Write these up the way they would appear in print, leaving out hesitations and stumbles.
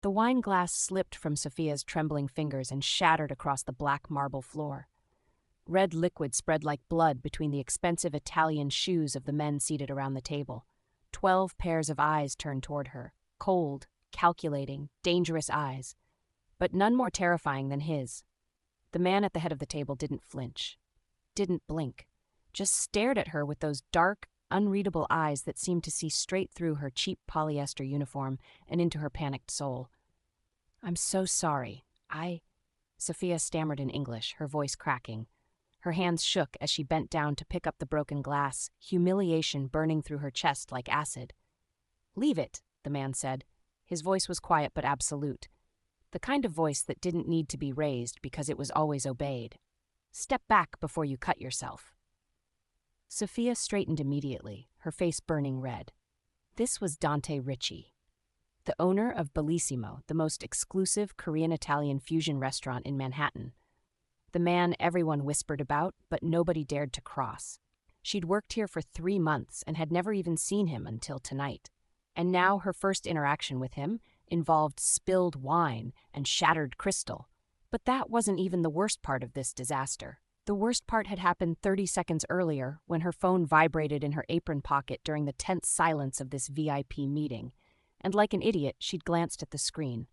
The wine glass slipped from Sophia's trembling fingers and shattered across the black marble floor. Red liquid spread like blood between the expensive Italian shoes of the men seated around the table. 12 pairs of eyes turned toward her, cold, calculating, dangerous eyes, but none more terrifying than his. The man at the head of the table didn't flinch, didn't blink, just stared at her with those dark, unreadable eyes that seemed to see straight through her cheap polyester uniform and into her panicked soul. "I'm so sorry. Sophia stammered in English, her voice cracking. Her hands shook as she bent down to pick up the broken glass, humiliation burning through her chest like acid. "Leave it," the man said. His voice was quiet but absolute, the kind of voice that didn't need to be raised because it was always obeyed. "Step back before you cut yourself." Sophia straightened immediately, her face burning red. This was Dante Richi, the owner of Bellissimo, the most exclusive Korean-Italian fusion restaurant in Manhattan. The man everyone whispered about, but nobody dared to cross. She'd worked here for 3 months and had never even seen him until tonight. And now her first interaction with him involved spilled wine and shattered crystal. But that wasn't even the worst part of this disaster. The worst part had happened 30 seconds earlier when her phone vibrated in her apron pocket during the tense silence of this VIP meeting. And like an idiot, she'd glanced at the screen.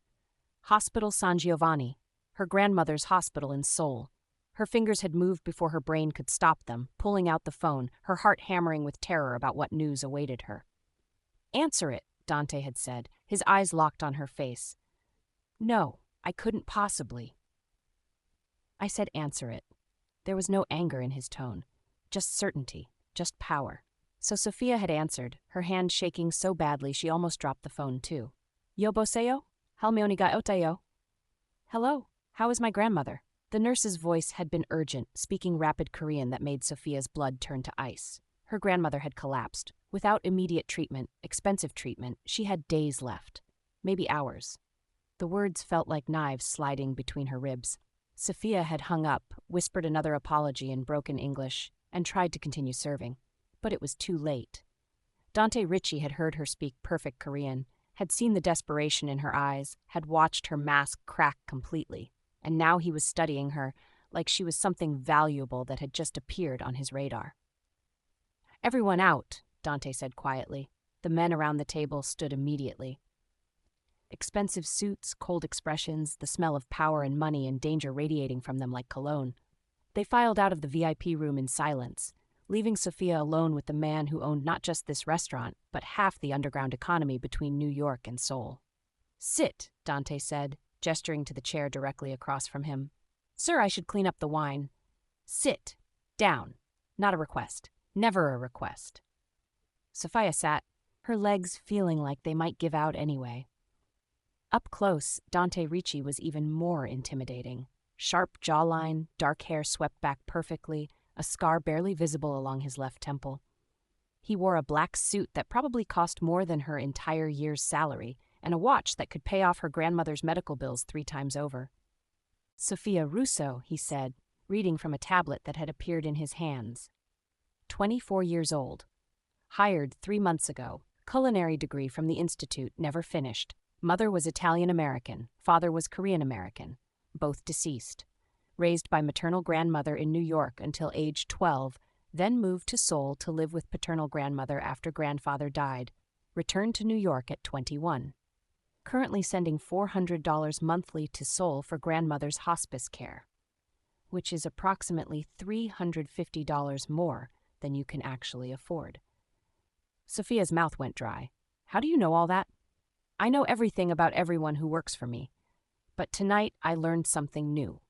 Hospital San Giovanni, her grandmother's hospital in Seoul. Her fingers had moved before her brain could stop them, pulling out the phone, her heart hammering with terror about what news awaited her. "Answer it," Dante had said, his eyes locked on her face. "No, I couldn't possibly." I said answer it. There was no anger in his tone, just certainty, just power. So Sophia had answered, her hand shaking so badly she almost dropped the phone too. "Yoboseyo? Halmeoni ga otayo?" "Hello, how is my grandmother?" The nurse's voice had been urgent, speaking rapid Korean that made Sophia's blood turn to ice. Her grandmother had collapsed. Without immediate treatment, expensive treatment, she had days left. Maybe hours. The words felt like knives sliding between her ribs. Sophia had hung up, whispered another apology in broken English, and tried to continue serving. But it was too late. Dante Richi had heard her speak perfect Korean, had seen the desperation in her eyes, had watched her mask crack completely, and now he was studying her like she was something valuable that had just appeared on his radar. "Everyone out," Dante said quietly. The men around the table stood immediately. Expensive suits, cold expressions, the smell of power and money and danger radiating from them like cologne. They filed out of the VIP room in silence, leaving Sophia alone with the man who owned not just this restaurant, but half the underground economy between New York and Seoul. "Sit," Dante said, gesturing to the chair directly across from him. "Sir, I should clean up the wine." "Sit. Down. Not a request. Never a request." Sophia sat, her legs feeling like they might give out anyway. Up close, Dante Richi was even more intimidating. Sharp jawline, dark hair swept back perfectly, a scar barely visible along his left temple. He wore a black suit that probably cost more than her entire year's salary, and a watch that could pay off her grandmother's medical bills 3 times over. "Sophia Russo," he said, reading from a tablet that had appeared in his hands. 24 years old. Hired 3 months ago. Culinary degree from the Institute, never finished. Mother was Italian-American, father was Korean-American, both deceased. Raised by maternal grandmother in New York until age 12, then moved to Seoul to live with paternal grandmother after grandfather died. Returned to New York at 21. Currently sending $400 monthly to Seoul for grandmother's hospice care, which is approximately $350 more than you can actually afford. Sophia's mouth went dry. "How do you know all that?" "I know everything about everyone who works for me. But tonight I learned something new.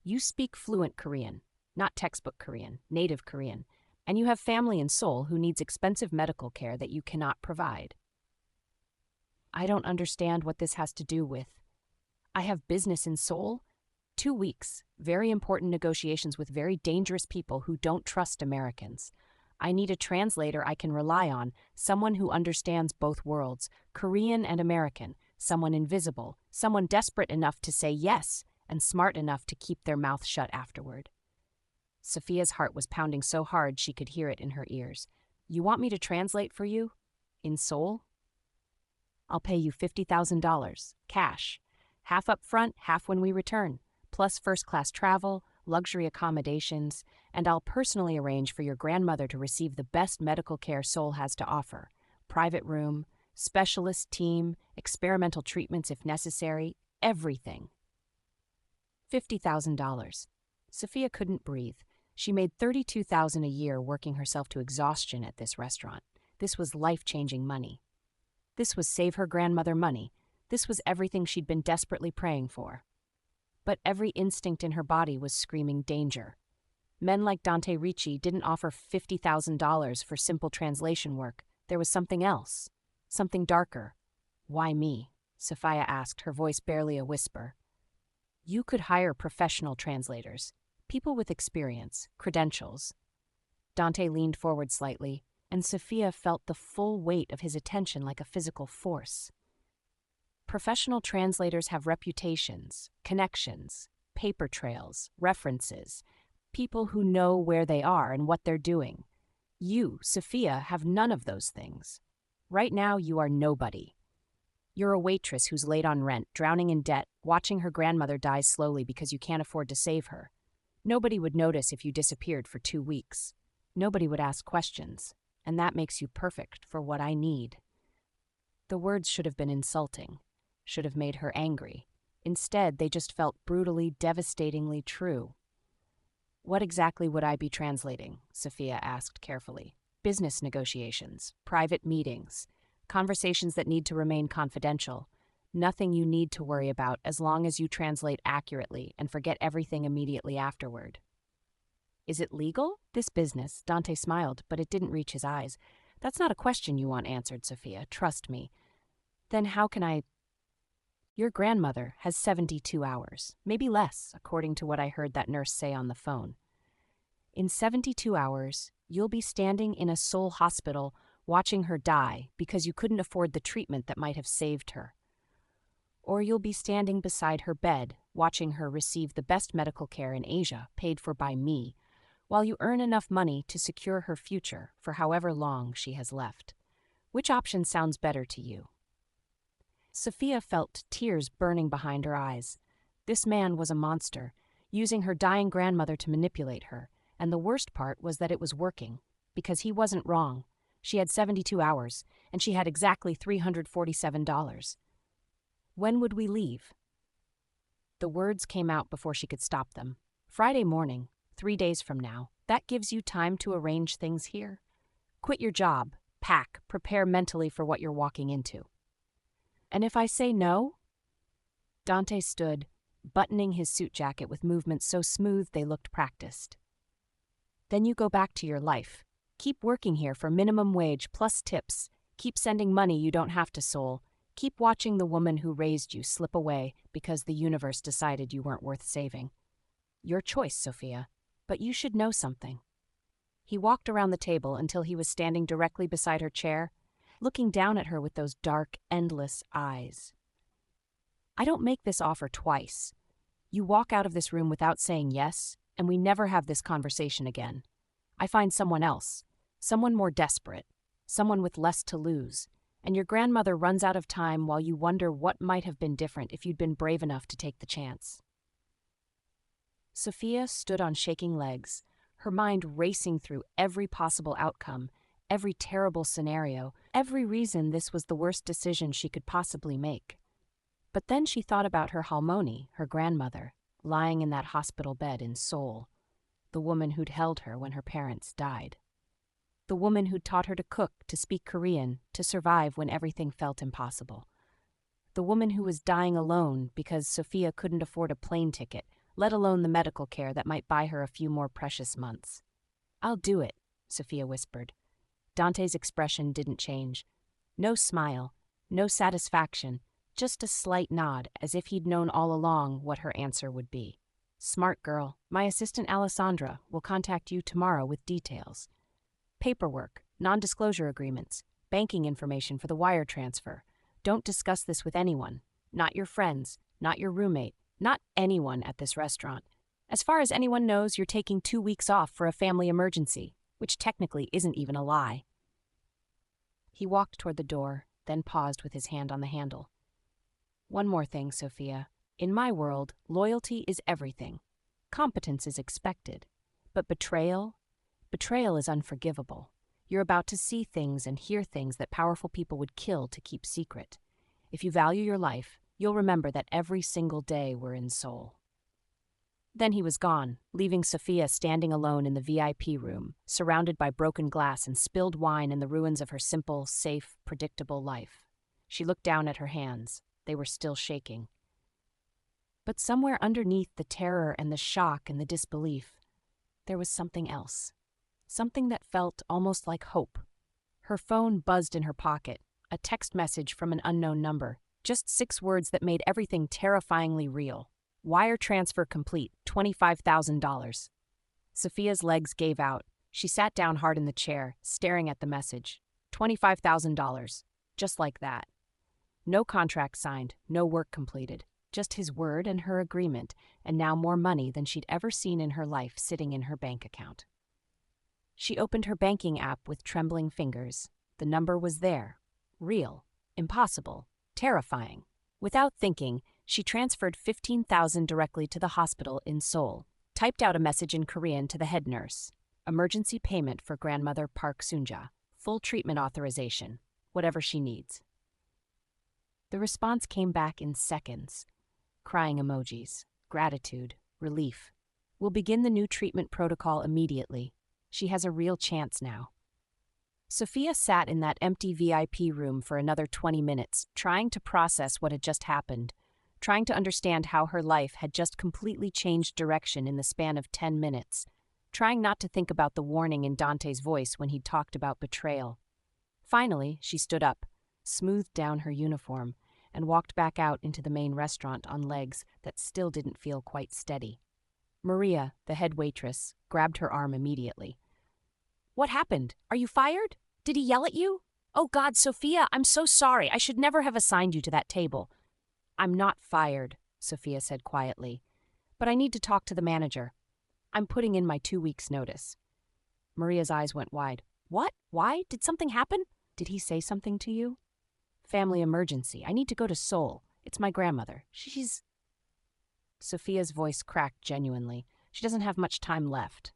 You speak fluent Korean, not textbook Korean, native Korean, and you have family in Seoul who needs expensive medical care that you cannot provide." "I don't understand what this has to do with." "I have business in Seoul. 2 weeks, very important negotiations with very dangerous people who don't trust Americans. I need a translator I can rely on, someone who understands both worlds, Korean and American, someone invisible, someone desperate enough to say yes and smart enough to keep their mouth shut afterward." Sophia's heart was pounding so hard she could hear it in her ears. "You want me to translate for you? In Seoul?" I'll pay you $50,000, cash. Half up front, half when we return, plus first-class travel, luxury accommodations, and I'll personally arrange for your grandmother to receive the best medical care Seoul has to offer. Private room, specialist team, experimental treatments if necessary, everything. $50,000. Sophia couldn't breathe. She made $32,000 a year working herself to exhaustion at this restaurant. This was life-changing money. This was save her grandmother money. This was everything she'd been desperately praying for. But every instinct in her body was screaming danger. Men like Dante Richi didn't offer $50,000 for simple translation work. There was something else, something darker. Why me? Sophia asked, her voice barely a whisper. You could hire professional translators, people with experience, credentials. Dante leaned forward slightly, and Sophia felt the full weight of his attention like a physical force. Professional translators have reputations, connections, paper trails, references, people who know where they are and what they're doing. You, Sophia, have none of those things. Right now, you are nobody. You're a waitress who's late on rent, drowning in debt, watching her grandmother die slowly because you can't afford to save her. Nobody would notice if you disappeared for 2 weeks. Nobody would ask questions, and that makes you perfect for what I need. The words should have been insulting, should have made her angry. Instead, they just felt brutally, devastatingly true. What exactly would I be translating? Sophia asked carefully. Business negotiations, private meetings, conversations that need to remain confidential. Nothing you need to worry about as long as you translate accurately and forget everything immediately afterward. Is it legal, this business? Dante smiled, but it didn't reach his eyes. That's not a question you want answered, Sophia. Trust me. Then how can I... Your grandmother has 72 hours, maybe less, according to what I heard that nurse say on the phone. In 72 hours, you'll be standing in a Seoul hospital watching her die because you couldn't afford the treatment that might have saved her. Or you'll be standing beside her bed, watching her receive the best medical care in Asia, paid for by me, while you earn enough money to secure her future for however long she has left. Which option sounds better to you? Sophia felt tears burning behind her eyes. This man was a monster, using her dying grandmother to manipulate her, and the worst part was that it was working, because he wasn't wrong. She had 72 hours, and she had exactly $347. When would we leave? The words came out before she could stop them. Friday morning, 3 days from now. That gives you time to arrange things here. Quit your job, pack, prepare mentally for what you're walking into. And if I say no? Dante stood, buttoning his suit jacket with movements so smooth they looked practiced. Then you go back to your life. Keep working here for minimum wage plus tips. Keep sending money you don't have to Seoul. Keep watching the woman who raised you slip away because the universe decided you weren't worth saving. Your choice, Sophia, but you should know something. He walked around the table until he was standing directly beside her chair, looking down at her with those dark, endless eyes. I don't make this offer twice. You walk out of this room without saying yes, and we never have this conversation again. I find someone else, someone more desperate, someone with less to lose, and your grandmother runs out of time while you wonder what might have been different if you'd been brave enough to take the chance. Sophia stood on shaking legs, her mind racing through every possible outcome, every terrible scenario, every reason this was the worst decision she could possibly make. But then she thought about her Halmoni, her grandmother, lying in that hospital bed in Seoul, the woman who'd held her when her parents died. The woman who'd taught her to cook, to speak Korean, to survive when everything felt impossible. The woman who was dying alone because Sophia couldn't afford a plane ticket, let alone the medical care that might buy her a few more precious months. I'll do it, Sophia whispered. Dante's expression didn't change. No smile, no satisfaction, just a slight nod as if he'd known all along what her answer would be. Smart girl. My assistant Alessandra will contact you tomorrow with details. Paperwork, non-disclosure agreements, banking information for the wire transfer. Don't discuss this with anyone. Not your friends, not your roommate, not anyone at this restaurant. As far as anyone knows, you're taking 2 weeks off for a family emergency, which technically isn't even a lie. He walked toward the door, then paused with his hand on the handle. One more thing, Sophia. In my world, loyalty is everything. Competence is expected. But betrayal is unforgivable. You're about to see things and hear things that powerful people would kill to keep secret. If you value your life, you'll remember that every single day we're in Seoul. Then he was gone, leaving Sophia standing alone in the VIP room, surrounded by broken glass and spilled wine and the ruins of her simple, safe, predictable life. She looked down at her hands. They were still shaking. But somewhere underneath the terror and the shock and the disbelief, there was something else. Something that felt almost like hope. Her phone buzzed in her pocket, a text message from an unknown number, just 6 words that made everything terrifyingly real. Wire transfer complete, $25,000. Sophia's legs gave out. She sat down hard in the chair, staring at the message. $25,000. Just like that. No contract signed, no work completed. Just his word and her agreement, and now more money than she'd ever seen in her life sitting in her bank account. She opened her banking app with trembling fingers. The number was there. Real. Impossible. Terrifying. Without thinking, she transferred $15,000 directly to the hospital in Seoul, typed out a message in Korean to the head nurse. Emergency payment for grandmother Park Sunja. Full treatment authorization. Whatever she needs. The response came back in seconds. Crying emojis. Gratitude. Relief. We'll begin the new treatment protocol immediately. She has a real chance now. Sophia sat in that empty VIP room for another 20 minutes, trying to process what had just happened, trying to understand how her life had just completely changed direction in the span of 10 minutes, trying not to think about the warning in Dante's voice when he'd talked about betrayal. Finally, she stood up, smoothed down her uniform, and walked back out into the main restaurant on legs that still didn't feel quite steady. Maria, the head waitress, grabbed her arm immediately. "What happened? Are you fired? Did he yell at you? Oh God, Sophia, I'm so sorry. I should never have assigned you to that table." "I'm not fired," Sophia said quietly. "But I need to talk to the manager. I'm putting in my 2 weeks' notice." Maria's eyes went wide. "What? Why? Did something happen? Did he say something to you?" "Family emergency. I need to go to Seoul. It's my grandmother. She's..." Sophia's voice cracked genuinely. She doesn't have much time left.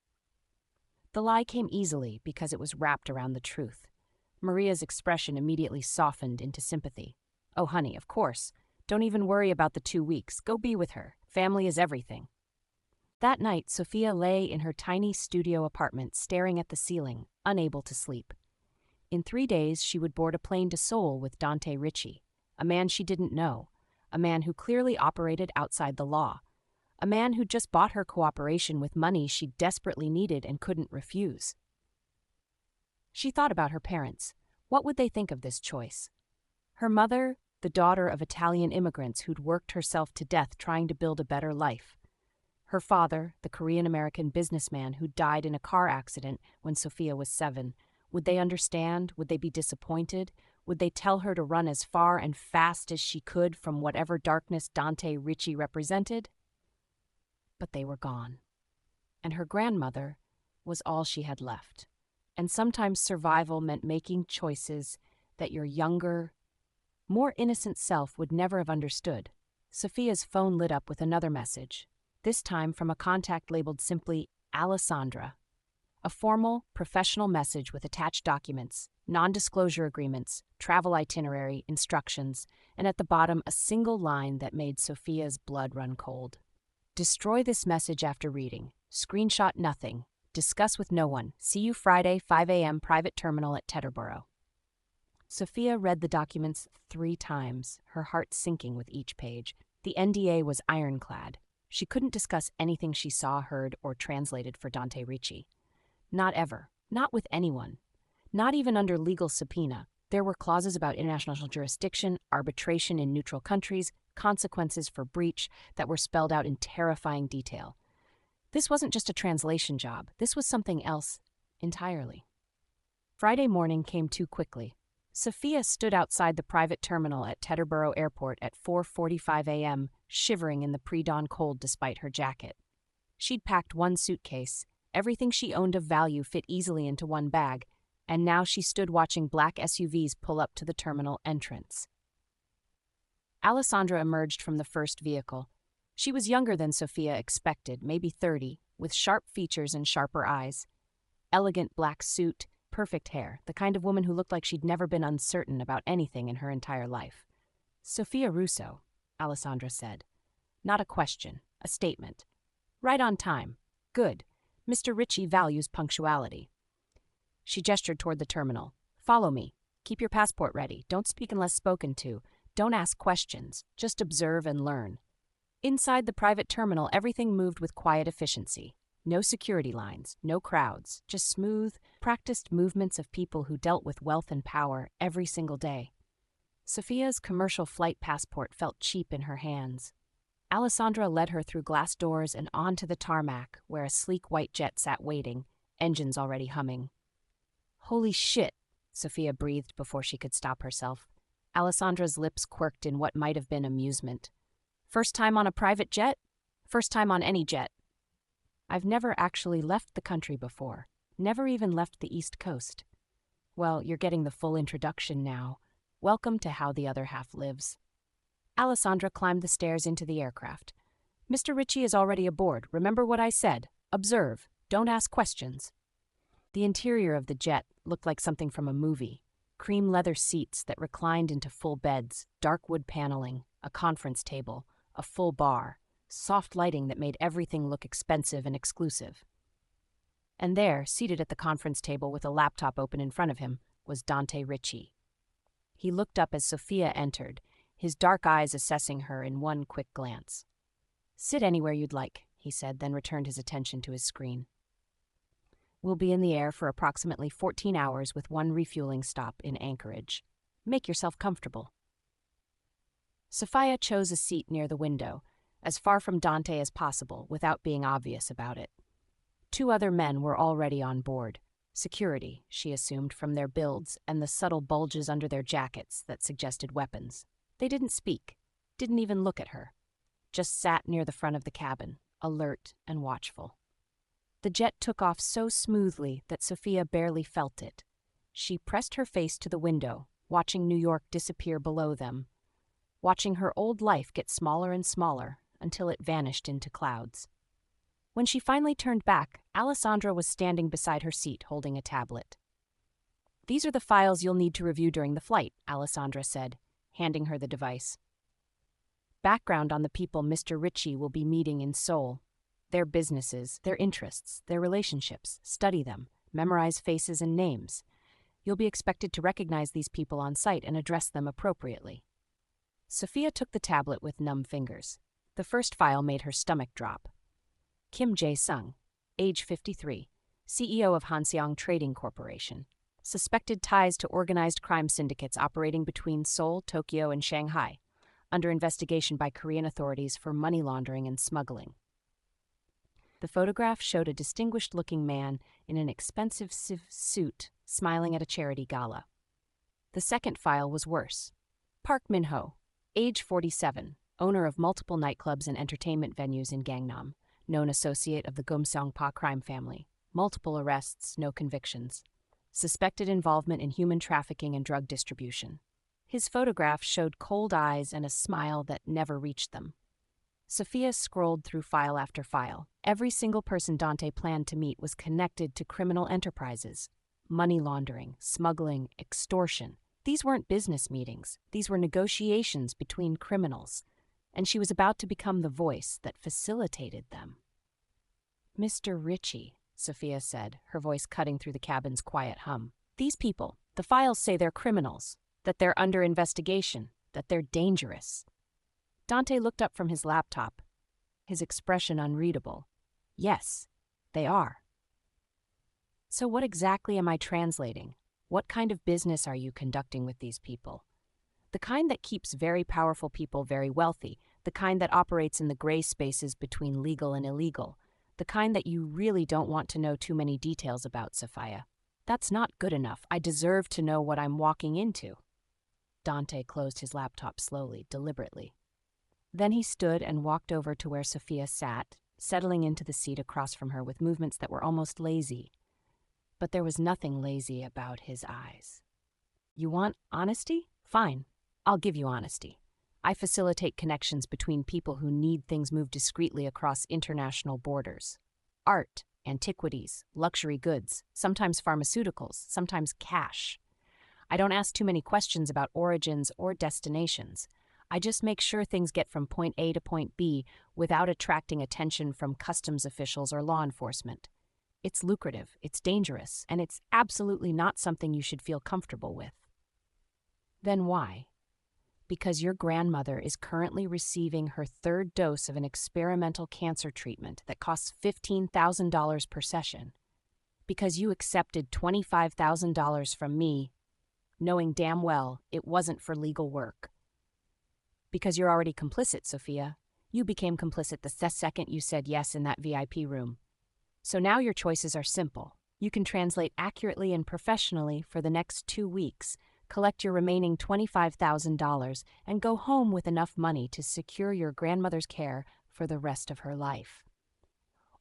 The lie came easily because it was wrapped around the truth. Maria's expression immediately softened into sympathy. "Oh, honey, of course. Don't even worry about the 2 weeks. Go be with her. Family is everything." That night, Sophia lay in her tiny studio apartment staring at the ceiling, unable to sleep. In 3 days, she would board a plane to Seoul with Dante Richi, a man she didn't know, a man who clearly operated outside the law, a man who'd just bought her cooperation with money she desperately needed and couldn't refuse. She thought about her parents. What would they think of this choice? Her mother, the daughter of Italian immigrants who'd worked herself to death trying to build a better life. Her father, the Korean-American businessman who died in a car accident when Sophia was 7. Would they understand? Would they be disappointed? Would they tell her to run as far and fast as she could from whatever darkness Dante Richi represented? But they were gone. And her grandmother was all she had left. And sometimes survival meant making choices that your younger, more innocent self would never have understood. Sophia's phone lit up with another message, this time from a contact labeled simply Alessandra. A formal, professional message with attached documents, non-disclosure agreements, travel itinerary, instructions, and at the bottom a single line that made Sophia's blood run cold. "Destroy this message after reading. Screenshot nothing. Discuss with no one. See you Friday, 5 a.m. private terminal at Teterboro." Sophia read the documents 3 times, her heart sinking with each page. The NDA was ironclad. She couldn't discuss anything she saw, heard, or translated for Dante Richi. Not ever. Not with anyone. Not even under legal subpoena. There were clauses about international jurisdiction, arbitration in neutral countries, consequences for breach that were spelled out in terrifying detail. This wasn't just a translation job. This was something else entirely. Friday morning came too quickly. Sophia stood outside the private terminal at Teterboro Airport at 4:45 a.m., shivering in the pre-dawn cold despite her jacket. She'd packed 1 suitcase. Everything she owned of value fit easily into one bag, and now she stood watching black SUVs pull up to the terminal entrance. Alessandra emerged from the first vehicle. She was younger than Sophia expected, maybe 30, with sharp features and sharper eyes. Elegant black suit, perfect hair, the kind of woman who looked like she'd never been uncertain about anything in her entire life. "Sophia Russo," Alessandra said. "Not a question, a statement. Right on time. Good. Mr. Richi values punctuality." She gestured toward the terminal. "Follow me. Keep your passport ready. Don't speak unless spoken to. Don't ask questions. Just observe and learn." Inside the private terminal, everything moved with quiet efficiency. No security lines, no crowds, just smooth, practiced movements of people who dealt with wealth and power every single day. Sophia's commercial flight passport felt cheap in her hands. Alessandra led her through glass doors and onto the tarmac, where a sleek white jet sat waiting, engines already humming. "Holy shit," Sophia breathed before she could stop herself. Alessandra's lips quirked in what might have been amusement. "First time on a private jet? First time on any jet." "I've never actually left the country before. Never even left the East Coast." "Well, you're getting the full introduction now. Welcome to How the Other Half Lives." Alessandra climbed the stairs into the aircraft. "Mr. Richi is already aboard. Remember what I said. Observe. Don't ask questions." The interior of the jet looked like something from a movie. Cream leather seats that reclined into full beds, dark wood paneling, a conference table, a full bar, soft lighting that made everything look expensive and exclusive. And there, seated at the conference table with a laptop open in front of him, was Dante Richi. He looked up as Sophia entered, his dark eyes assessing her in one quick glance. "Sit anywhere you'd like," he said, then returned his attention to his screen. "We'll be in the air for approximately 14 hours with one refueling stop in Anchorage. Make yourself comfortable." Sophia chose a seat near the window, as far from Dante as possible without being obvious about it. 2 other men were already on board. Security, she assumed from their builds and the subtle bulges under their jackets that suggested weapons. They didn't speak, didn't even look at her. Just sat near the front of the cabin, alert and watchful. The jet took off so smoothly that Sophia barely felt it. She pressed her face to the window, watching New York disappear below them, watching her old life get smaller and smaller until it vanished into clouds. When she finally turned back, Alessandra was standing beside her seat holding a tablet. "These are the files you'll need to review during the flight," Alessandra said, handing her the device. "Background on the people Mr. Richi will be meeting in Seoul. Their businesses, their interests, their relationships. Study them. Memorize faces and names. You'll be expected to recognize these people on sight and address them appropriately." Sophia took the tablet with numb fingers. The first file made her stomach drop. Kim Jae-sung, age 53, CEO of Hanseong Trading Corporation. Suspected ties to organized crime syndicates operating between Seoul, Tokyo, and Shanghai. Under investigation by Korean authorities for money laundering and smuggling. The photograph showed a distinguished-looking man in an expensive suit smiling at a charity gala. The second file was worse. Park Min-ho, age 47, owner of multiple nightclubs and entertainment venues in Gangnam, known associate of the Gumseong-pa crime family. Multiple arrests, no convictions. Suspected involvement in human trafficking and drug distribution. His photograph showed cold eyes and a smile that never reached them. Sophia scrolled through file after file. Every single person Dante planned to meet was connected to criminal enterprises. Money laundering, smuggling, extortion. These weren't business meetings. These were negotiations between criminals. And she was about to become the voice that facilitated them. "Mr. Richi," Sophia said, her voice cutting through the cabin's quiet hum. "These people, the files say they're criminals, that they're under investigation, that they're dangerous." Dante looked up from his laptop, his expression unreadable. "Yes, they are." "So what exactly am I translating? What kind of business are you conducting with these people? The kind that keeps very powerful people very wealthy, the kind that operates in the gray spaces between legal and illegal, the kind that you really don't want to know too many details about, Sophia. That's not good enough. I deserve to know what I'm walking into." Dante closed his laptop slowly, deliberately. Then he stood and walked over to where Sophia sat, settling into the seat across from her with movements that were almost lazy. but there was nothing lazy about his eyes. You want honesty? Fine, I'll give you honesty. I facilitate connections between people who need things moved discreetly across international borders. Art, antiquities, luxury goods, sometimes pharmaceuticals, sometimes cash. I don't ask too many questions about origins or destinations. I just make sure things get from point A to point B without attracting attention from customs officials or law enforcement. It's lucrative, it's dangerous, and it's absolutely not something you should feel comfortable with. Then why? Because your grandmother is currently receiving her third dose of an experimental cancer treatment that costs $15,000 per session. Because you accepted $25,000 from me, knowing damn well it wasn't for legal work. Because you're already complicit, Sophia. You became complicit the second you said yes in that VIP room. So now your choices are simple. You can translate accurately and professionally for the next 2 weeks, collect your remaining $25,000, and go home with enough money to secure your grandmother's care for the rest of her life.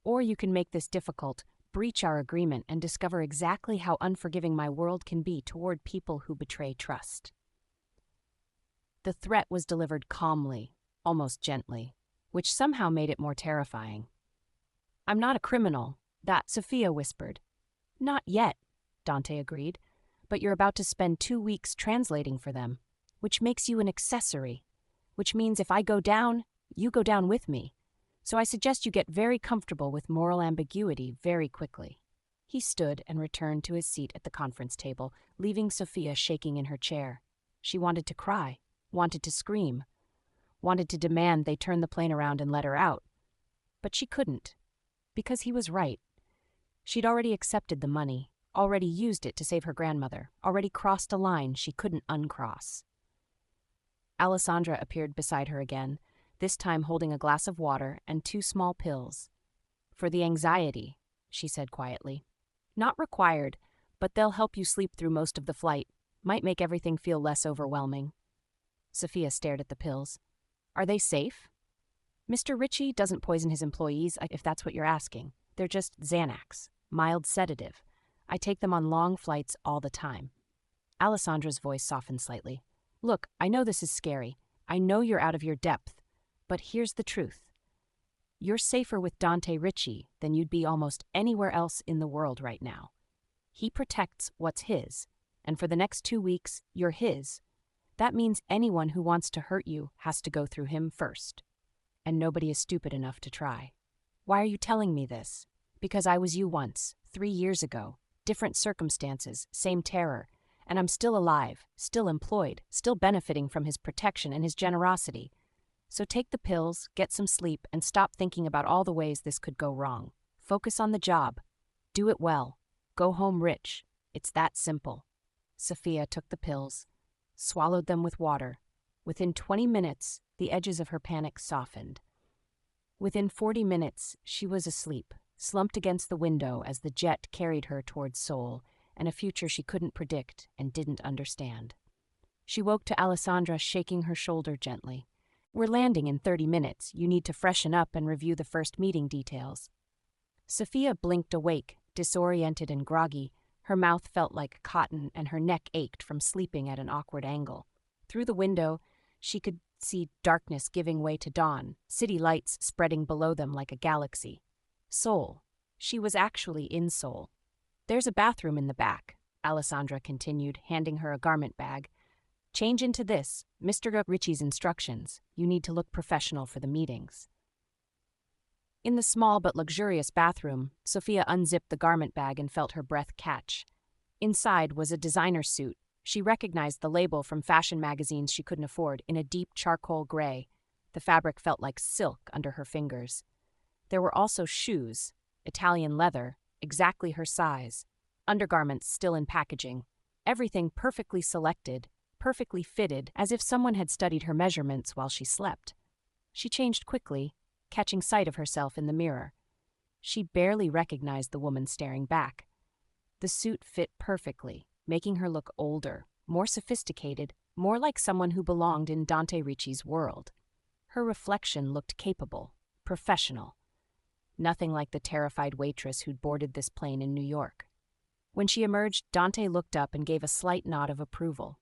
Or you can make this difficult, breach our agreement, and discover exactly how unforgiving my world can be toward people who betray trust. The threat was delivered calmly, almost gently, which somehow made it more terrifying. I'm not a criminal, that Sophia whispered. Not yet, Dante agreed, but you're about to spend 2 weeks translating for them, which makes you an accessory, which means if I go down, you go down with me. So I suggest you get very comfortable with moral ambiguity very quickly. He stood and returned to his seat at the conference table, leaving Sophia shaking in her chair. She wanted to cry, wanted to scream, wanted to demand they turn the plane around and let her out. But she couldn't, because he was right. She'd already accepted the money, already used it to save her grandmother, already crossed a line she couldn't uncross. Alessandra appeared beside her again, this time holding a glass of water and 2 small pills. For the anxiety, she said quietly. Not required, but they'll help you sleep through most of the flight. Might make everything feel less overwhelming. Sophia stared at the pills. Are they safe? Mr. Richi doesn't poison his employees, if that's what you're asking. They're just Xanax, mild sedative. I take them on long flights all the time. Alessandra's voice softened slightly. Look, I know this is scary. I know you're out of your depth. But here's the truth. You're safer with Dante Richi than you'd be almost anywhere else in the world right now. He protects what's his, and for the next 2 weeks, you're his. That means anyone who wants to hurt you has to go through him first. And nobody is stupid enough to try. Why are you telling me this? Because I was you once, 3 years ago. Different circumstances, same terror. And I'm still alive, still employed, still benefiting from his protection and his generosity. So take the pills, get some sleep, and stop thinking about all the ways this could go wrong. Focus on the job. Do it well. Go home rich. It's that simple. Sophia took the pills, swallowed them with water. Within 20 minutes, the edges of her panic softened. Within 40 minutes, she was asleep, slumped against the window as the jet carried her towards Seoul and a future she couldn't predict and didn't understand. She woke to Alessandra shaking her shoulder gently. We're landing in 30 minutes. You need to freshen up and review the first meeting details. Sophia blinked awake, disoriented and groggy. Her mouth felt like cotton and her neck ached from sleeping at an awkward angle. Through the window, she could see darkness giving way to dawn, city lights spreading below them like a galaxy. Seoul. She was actually in Seoul. There's a bathroom in the back, Alessandra continued, handing her a garment bag. Change into this, Mr. Richi's instructions. You need to look professional for the meetings. In the small but luxurious bathroom, Sophia unzipped the garment bag and felt her breath catch. Inside was a designer suit. She recognized the label from fashion magazines she couldn't afford in a deep charcoal gray. The fabric felt like silk under her fingers. There were also shoes, Italian leather, exactly her size, undergarments still in packaging, everything perfectly selected, perfectly fitted, as if someone had studied her measurements while she slept. She changed quickly, catching sight of herself in the mirror. She barely recognized the woman staring back. The suit fit perfectly, making her look older, more sophisticated, more like someone who belonged in Dante Richi's world. Her reflection looked capable, professional. Nothing like the terrified waitress who'd boarded this plane in New York. When she emerged, Dante looked up and gave a slight nod of approval.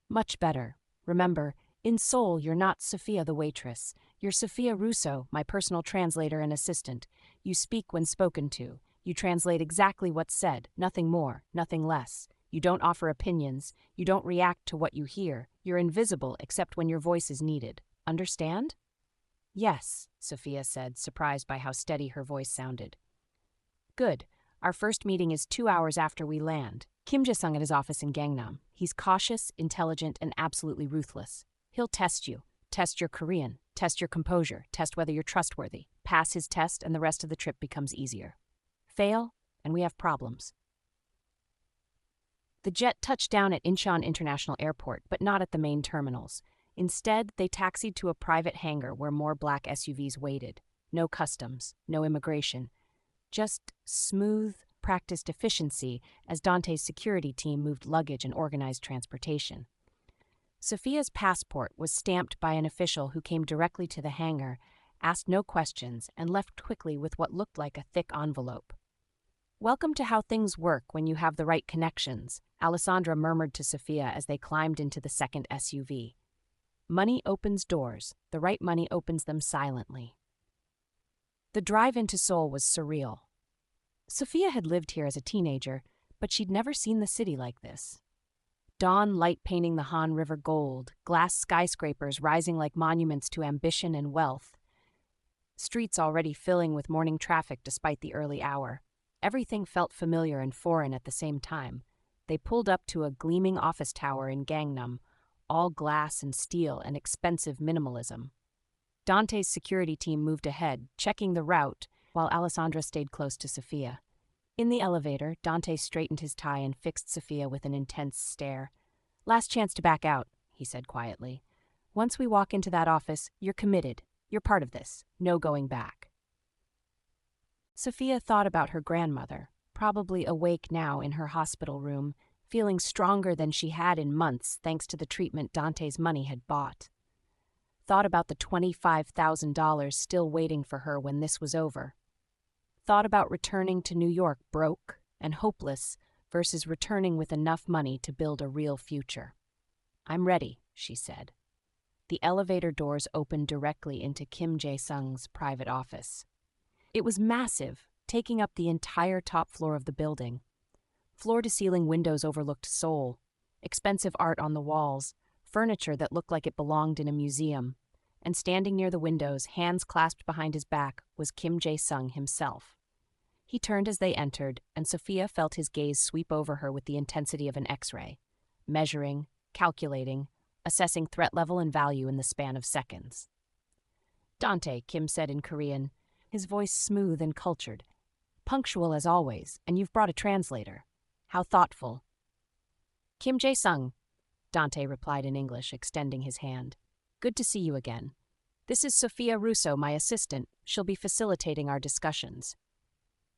Much better. Remember, in Seoul, you're not Sophia the waitress. You're Sophia Russo, my personal translator and assistant. You speak when spoken to. You translate exactly what's said, nothing more, nothing less. You don't offer opinions. You don't react to what you hear. You're invisible except when your voice is needed. Understand? Yes, Sophia said, surprised by how steady her voice sounded. Good. Our first meeting is 2 hours after we land. Kim Jae-sung at his office in Gangnam. He's cautious, intelligent, and absolutely ruthless. He'll test you. Test your Korean. Test your composure. Test whether you're trustworthy. Pass his test and the rest of the trip becomes easier. Fail, and we have problems. The jet touched down at Incheon International Airport, but not at the main terminals. Instead, they taxied to a private hangar where more black SUVs waited. No customs, no immigration. Just smooth, practiced efficiency as Dante's security team moved luggage and organized transportation. Sophia's passport was stamped by an official who came directly to the hangar, asked no questions, and left quickly with what looked like a thick envelope. Welcome to how things work when you have the right connections, Alessandra murmured to Sophia as they climbed into the second SUV. Money opens doors. The right money opens them silently. The drive into Seoul was surreal. Sophia had lived here as a teenager, but she'd never seen the city like this. Dawn light painting the Han River gold, glass skyscrapers rising like monuments to ambition and wealth. Streets already filling with morning traffic despite the early hour. Everything felt familiar and foreign at the same time. They pulled up to a gleaming office tower in Gangnam, all glass and steel and expensive minimalism. Dante's security team moved ahead, checking the route, while Alessandra stayed close to Sophia. In the elevator, Dante straightened his tie and fixed Sophia with an intense stare. Last chance to back out, he said quietly. Once we walk into that office, you're committed. You're part of this. No going back. Sophia thought about her grandmother, probably awake now in her hospital room, feeling stronger than she had in months thanks to the treatment Dante's money had bought. Thought about the $25,000 still waiting for her when this was over. Thought about returning to New York broke and hopeless versus returning with enough money to build a real future. I'm ready, she said. The elevator doors opened directly into Kim Jae-sung's private office. It was massive, taking up the entire top floor of the building. Floor-to-ceiling windows overlooked Seoul, expensive art on the walls, furniture that looked like it belonged in a museum, and standing near the windows, hands clasped behind his back, was Kim Jae-sung himself. He turned as they entered, and Sophia felt his gaze sweep over her with the intensity of an X-ray, measuring, calculating, assessing threat level and value in the span of seconds. Dante, Kim said in Korean, his voice smooth and cultured. Punctual as always, and you've brought a translator. How thoughtful. Kim Jae-sung, Dante replied in English, extending his hand. Good to see you again. This is Sophia Russo, my assistant. She'll be facilitating our discussions.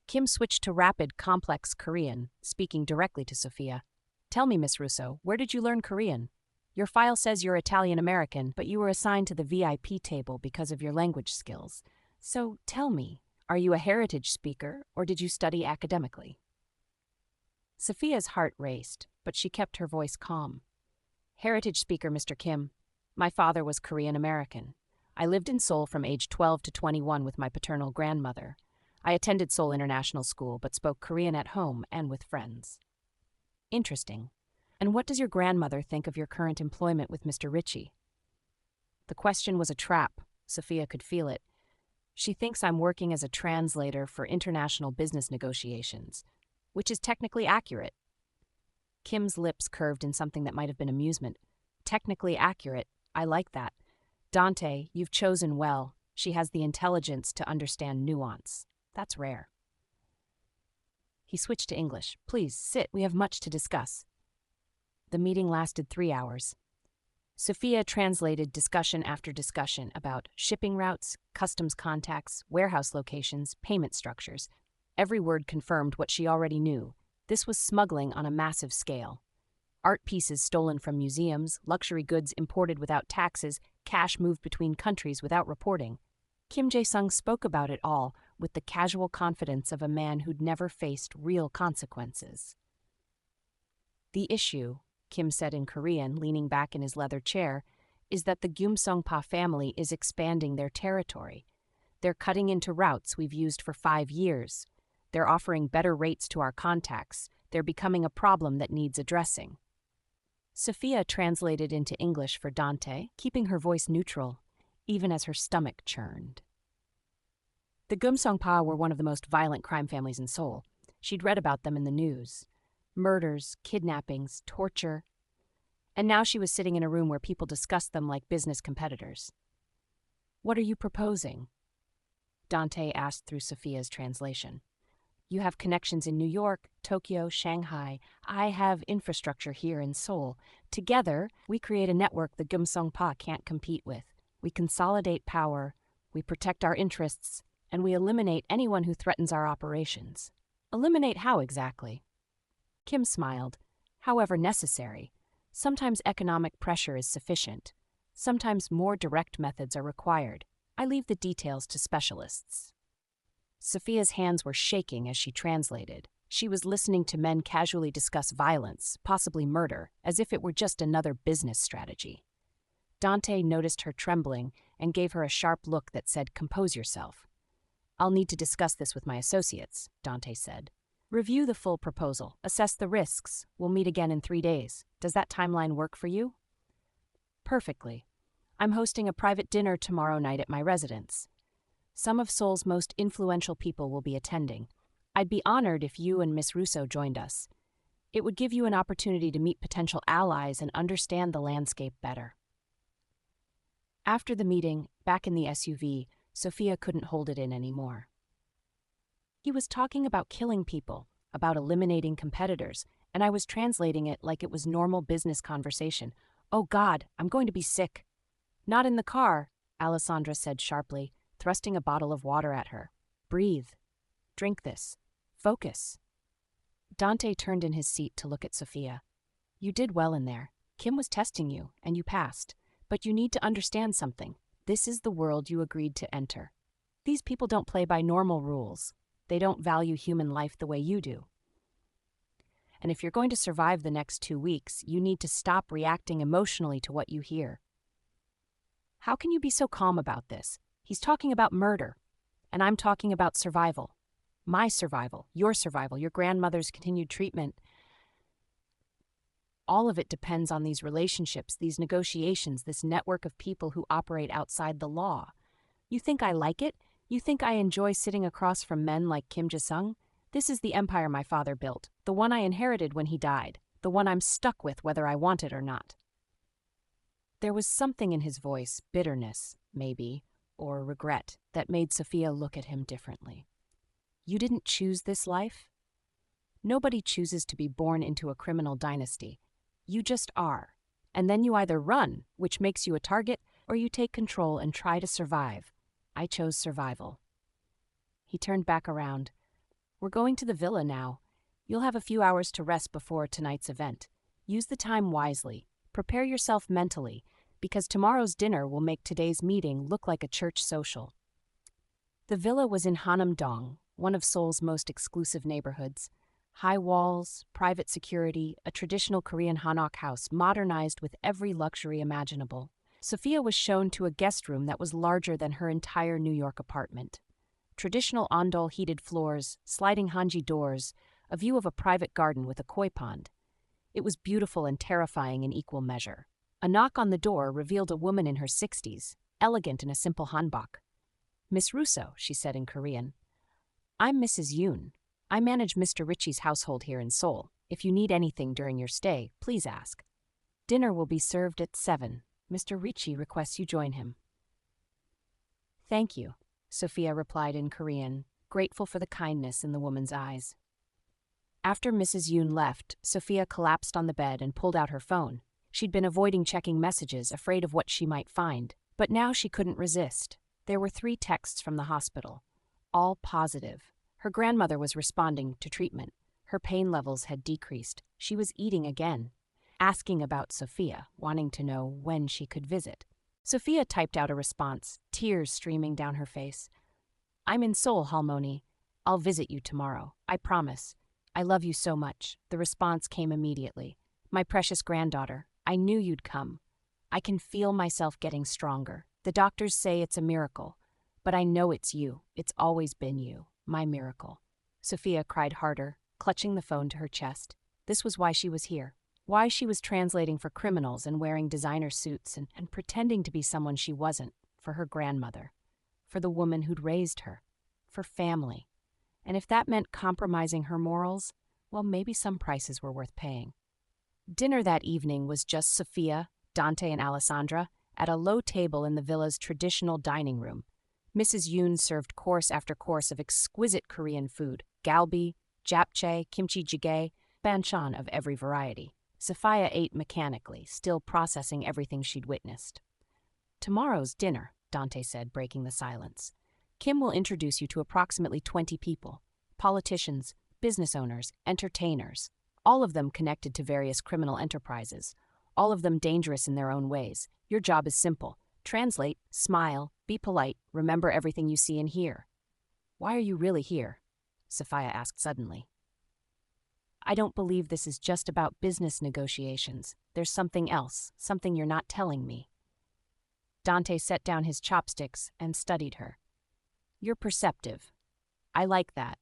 Kim switched to rapid, complex Korean, speaking directly to Sophia. Tell me, Miss Russo, where did you learn Korean? Your file says you're Italian-American, but you were assigned to the VIP table because of your language skills. So tell me, are you a heritage speaker, or did you study academically? Sophia's heart raced, but she kept her voice calm. Heritage speaker, Mr. Kim. My father was Korean-American. I lived in Seoul from age 12 to 21 with my paternal grandmother. I attended Seoul International School, but spoke Korean at home and with friends. Interesting. And what does your grandmother think of your current employment with Mr. Richi? The question was a trap. Sophia could feel it. She thinks I'm working as a translator for international business negotiations, which is technically accurate. Kim's lips curved in something that might have been amusement. Technically accurate. I like that. Dante, you've chosen well. She has the intelligence to understand nuance. That's rare. He switched to English. Please, sit. We have much to discuss. The meeting lasted 3 hours. Sophia translated discussion after discussion about shipping routes, customs contacts, warehouse locations, payment structures. Every word confirmed what she already knew. This was smuggling on a massive scale. Art pieces stolen from museums, luxury goods imported without taxes, cash moved between countries without reporting. Kim Jae-sung spoke about it all with the casual confidence of a man who'd never faced real consequences. The issue, Kim said in Korean, leaning back in his leather chair, is that the Gumsungpa family is expanding their territory. They're cutting into routes we've used for 5 years. They're offering better rates to our contacts. They're becoming a problem that needs addressing. Sophia translated into English for Dante, keeping her voice neutral, even as her stomach churned. The Gumsungpa were one of the most violent crime families in Seoul. She'd read about them in the news. Murders, kidnappings, torture. And now she was sitting in a room where people discussed them like business competitors. "What are you proposing?" Dante asked through Sophia's translation. "You have connections in New York, Tokyo, Shanghai. I have infrastructure here in Seoul. Together, we create a network the Gumsungpa can't compete with. We consolidate power, we protect our interests, and we eliminate anyone who threatens our operations." "Eliminate how exactly?" Kim smiled. "However necessary. Sometimes economic pressure is sufficient. Sometimes more direct methods are required. I leave the details to specialists." Sophia's hands were shaking as she translated. She was listening to men casually discuss violence, possibly murder, as if it were just another business strategy. Dante noticed her trembling and gave her a sharp look that said, "Compose yourself." "I'll need to discuss this with my associates," Dante said. "Review the full proposal, assess the risks. We'll meet again in 3 days. Does that timeline work for you?" "Perfectly. I'm hosting a private dinner tomorrow night at my residence. Some of Seoul's most influential people will be attending. I'd be honored if you and Miss Russo joined us. It would give you an opportunity to meet potential allies and understand the landscape better." After the meeting, back in the SUV, Sophia couldn't hold it in anymore. He was talking about killing people, about eliminating competitors, and I was translating it like it was normal business conversation. "Oh God, I'm going to be sick." "Not in the car," Alessandra said sharply, thrusting a bottle of water at her. "Breathe. Drink this. Focus." Dante turned in his seat to look at Sophia. "You did well in there. Kim was testing you, and you passed. But you need to understand something. This is the world you agreed to enter. These people don't play by normal rules. They don't value human life the way you do. And if you're going to survive the next 2 weeks, you need to stop reacting emotionally to what you hear." "How can you be so calm about this? He's talking about murder, and I'm talking about survival. My survival, your grandmother's continued treatment. All of it depends on these relationships, these negotiations, this network of people who operate outside the law. You think I like it? You think I enjoy sitting across from men like Kim Ji-sung? This is the empire my father built, the one I inherited when he died, the one I'm stuck with whether I want it or not." There was something in his voice, bitterness, maybe, or regret, that made Sophia look at him differently. "You didn't choose this life? Nobody chooses to be born into a criminal dynasty. You just are. And then you either run, which makes you a target, or you take control and try to survive. I chose survival." He turned back around. "We're going to the villa now. You'll have a few hours to rest before tonight's event. Use the time wisely. Prepare yourself mentally, because tomorrow's dinner will make today's meeting look like a church social." The villa was in Hanam-dong, one of Seoul's most exclusive neighborhoods. High walls, private security, a traditional Korean hanok house modernized with every luxury imaginable. Sophia was shown to a guest room that was larger than her entire New York apartment. Traditional ondol heated floors, sliding hanji doors, a view of a private garden with a koi pond. It was beautiful and terrifying in equal measure. A knock on the door revealed a woman in her 60s, elegant in a simple hanbok. "Miss Russo," she said in Korean. "I'm Mrs. Yoon. I manage Mr. Richi's household here in Seoul. If you need anything during your stay, please ask. Dinner will be served at 7. Mr. Richi requests you join him." "Thank you," Sophia replied in Korean, grateful for the kindness in the woman's eyes. After Mrs. Yoon left, Sophia collapsed on the bed and pulled out her phone. She'd been avoiding checking messages, afraid of what she might find. But now she couldn't resist. There were 3 texts from the hospital, all positive. Her grandmother was responding to treatment. Her pain levels had decreased. She was eating again. Asking about Sophia, wanting to know when she could visit. Sophia typed out a response, tears streaming down her face. "I'm in Seoul, Halmoni. I'll visit you tomorrow. I promise. I love you so much." The response came immediately. My precious granddaughter, I knew you'd come. I can feel myself getting stronger. The doctors say it's a miracle, but I know it's you. It's always been you, my miracle." Sophia cried harder, clutching the phone to her chest. This was why she was here. Why she was translating for criminals and wearing designer suits and pretending to be someone she wasn't, for her grandmother, for the woman who'd raised her, for family. And if that meant compromising her morals, well, maybe some prices were worth paying. Dinner that evening was just Sophia, Dante, and Alessandra at a low table in the villa's traditional dining room. Mrs. Yoon served course after course of exquisite Korean food, galbi, japchae, kimchi jjigae, banchan of every variety. Sophia ate mechanically, still processing everything she'd witnessed. "Tomorrow's dinner," Dante said, breaking the silence. "Kim will introduce you to approximately 20 people. Politicians, business owners, entertainers, all of them connected to various criminal enterprises, all of them dangerous in their own ways. Your job is simple. Translate, smile, be polite, remember everything you see and hear." "Why are you really here?" Sophia asked suddenly. "I don't believe this is just about business negotiations. There's something else, something you're not telling me." Dante set down his chopsticks and studied her. "You're perceptive. I like that.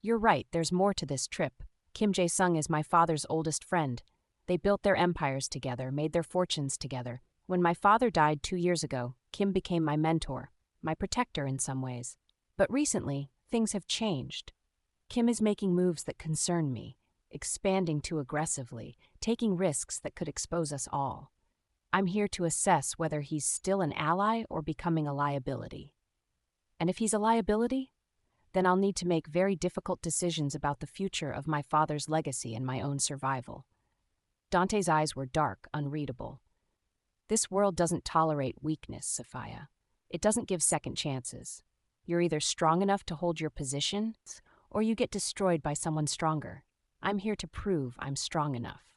You're right, there's more to this trip. Kim Jae-sung is my father's oldest friend. They built their empires together, made their fortunes together. When my father died 2 years ago, Kim became my mentor, my protector in some ways. But recently, things have changed. Kim is making moves that concern me, expanding too aggressively, taking risks that could expose us all. I'm here to assess whether he's still an ally or becoming a liability. And if he's a liability, then I'll need to make very difficult decisions about the future of my father's legacy and my own survival." Dante's eyes were dark, unreadable. "This world doesn't tolerate weakness, Sophia. It doesn't give second chances. You're either strong enough to hold your position, or you get destroyed by someone stronger. I'm here to prove I'm strong enough."